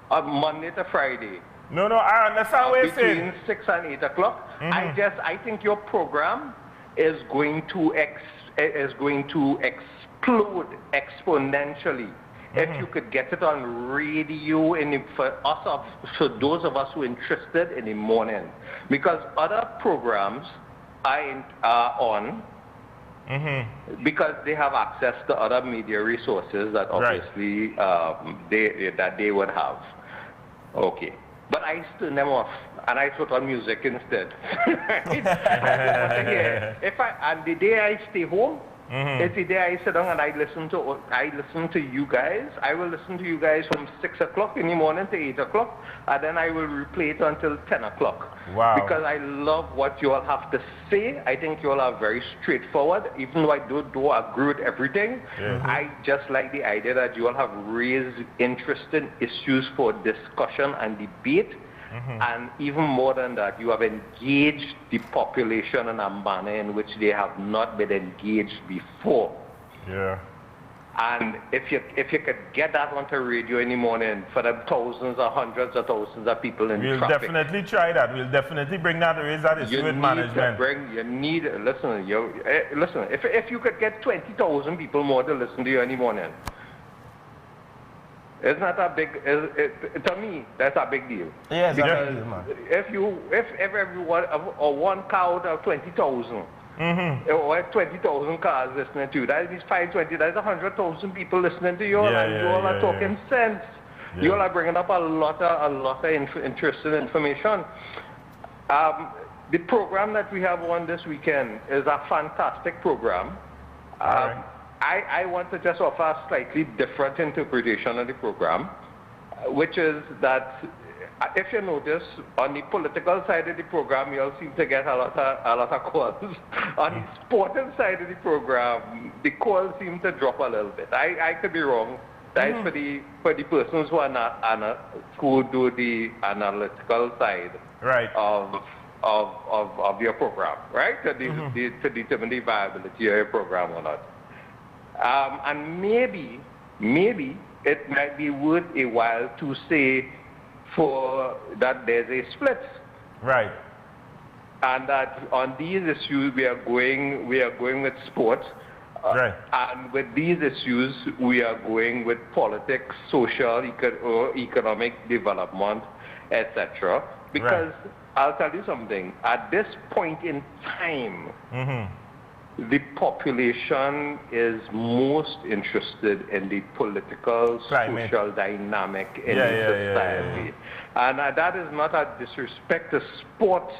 H: on Monday to Friday.
B: No, I understand what you're saying.
H: Between 6 and 8 o'clock. I think your program is going to explode exponentially. If you could get it on radio for those of us who are interested in the morning, because other programs are on because they have access to other media resources that obviously they would have. Okay, but I turn them off and I put on music instead. And the day I stay home. It's the day I sit down and I listen to you guys. I will listen to you guys from 6 o'clock in the morning to 8 o'clock, and then I will replay it until 10 o'clock.
B: Wow.
H: Because I love what you all have to say. I think you all are very straightforward, even though I don't agree with everything. I just like the idea that you all have raised interesting issues for discussion and debate. And even more than that, you have engaged the population in a manner in which they have not been engaged before.
B: Yeah.
H: And if you could get that onto radio in the morning for the thousands or hundreds of thousands of people in traffic.
B: We'll definitely try that. We'll definitely bring that, raise that issue with management.
H: Listen, if you could get 20,000 people more to listen to you in the morning, Isn't that a big, to me, that's a big deal.
A: Yes,
H: because
A: a big deal, man.
H: if everyone, or one car out of 20,000, or 20,000 cars listening to you, that means 520, that's 100,000 people listening to you, and you all are talking sense. Yeah. You all are bringing up a lot of interesting information. The program that we have on this weekend is a fantastic program. I want to just offer a slightly different interpretation of the program, which is that if you notice, on the political side of the program, you all seem to get a lot of calls. On the sporting side of the program, the calls seem to drop a little bit. I could be wrong. That is for the persons who are not who do the analytical side of your program, right? To determine the viability of your program or not. And maybe it might be worth a while to say that there's a split.
B: Right.
H: And that on these issues we are going with sports.
B: Right.
H: And with these issues we are going with politics, social, economic development, etc. Because I'll tell you something, at this point in time, the population is most interested in the political, social dynamic in society. And that is not a disrespect to sport.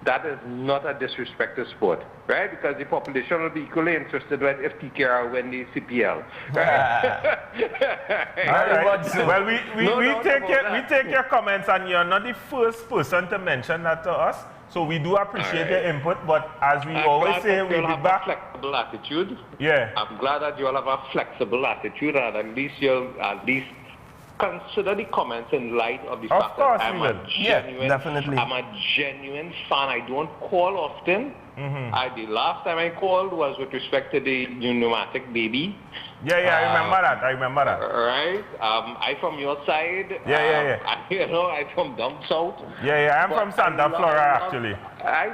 H: That is not a disrespect to sport, right? Because the population will be equally interested if TKR win the CPL, right?
B: Well, we take your comments, and you're not the first person to mention that to us. So we do appreciate your input, but as we always say, we'll be back.
H: A flexible attitude.
B: Yeah.
H: I'm glad that you all have a flexible attitude, and at least you'll consider the comments in light of the fact that I'm a genuine fan. I don't call often. The last time I called was with respect to the pneumatic baby.
B: I remember that.
H: Right? I from your side. I'm from down south.
B: I'm from Santa Flora, actually.
H: I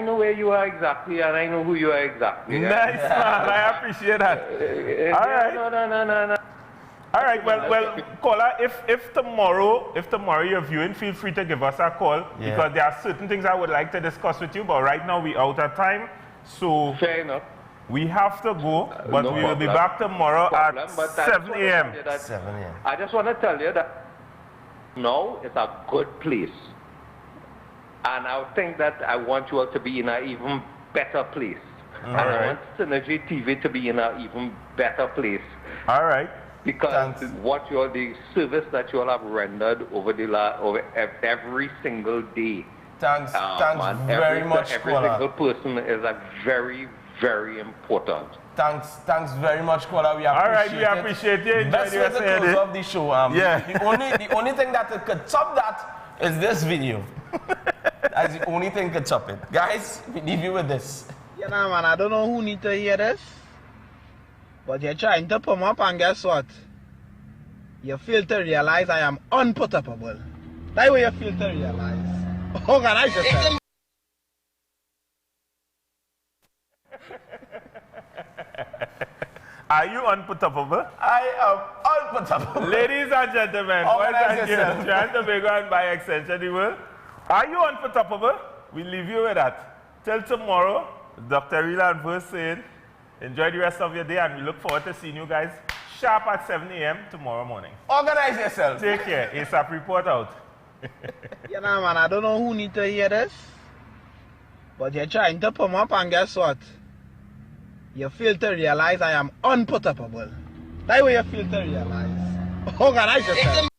H: know where you are exactly, and I know who you are exactly.
B: Nice, man. I appreciate that. All right.
H: No.
B: All right, well, caller, if tomorrow you're viewing, feel free to give us a call, because there are certain things I would like to discuss with you, but right now we're out of time, so
H: fair enough.
B: We have to go, but we will be back tomorrow at 7 a.m.
H: I just want to tell you that now it's a good place, and I think that I want you all to be in an even better place. And I want Synergy TV to be in an even better place.
B: All right.
H: Because the service that you all have rendered over every single day.
A: Thanks very much,
H: every single person is a very, very important.
A: Thanks very much, caller. We appreciate it.
B: All right, we appreciate it.
A: Best way to close off the show. The only thing that could top that is this video. That's the only thing could top it. Guys, we leave you with this.
E: Man, I don't know who need to hear this. But you're trying to put me up, and guess what? You fail to realize I am unput-upable. That's what you fail to realize. Organize yourself.
B: Are you unput-upable?
A: I am unput-upable.
B: Ladies and gentlemen, boys and girls, Trinidad and Tobago and by extension the world, are you unput-upable? We leave you with that. Till tomorrow, Dr. Real and Verse saying, enjoy the rest of your day, and we look forward to seeing you guys sharp at 7 a.m. tomorrow morning.
A: Organize yourself.
B: Take care. A.S.A.P Report out.
E: Man, I don't know who need to hear this. But you're trying to put me up, and guess what? You fail to realize I am unput-upable. That's what you fail to realize. Organize yourself.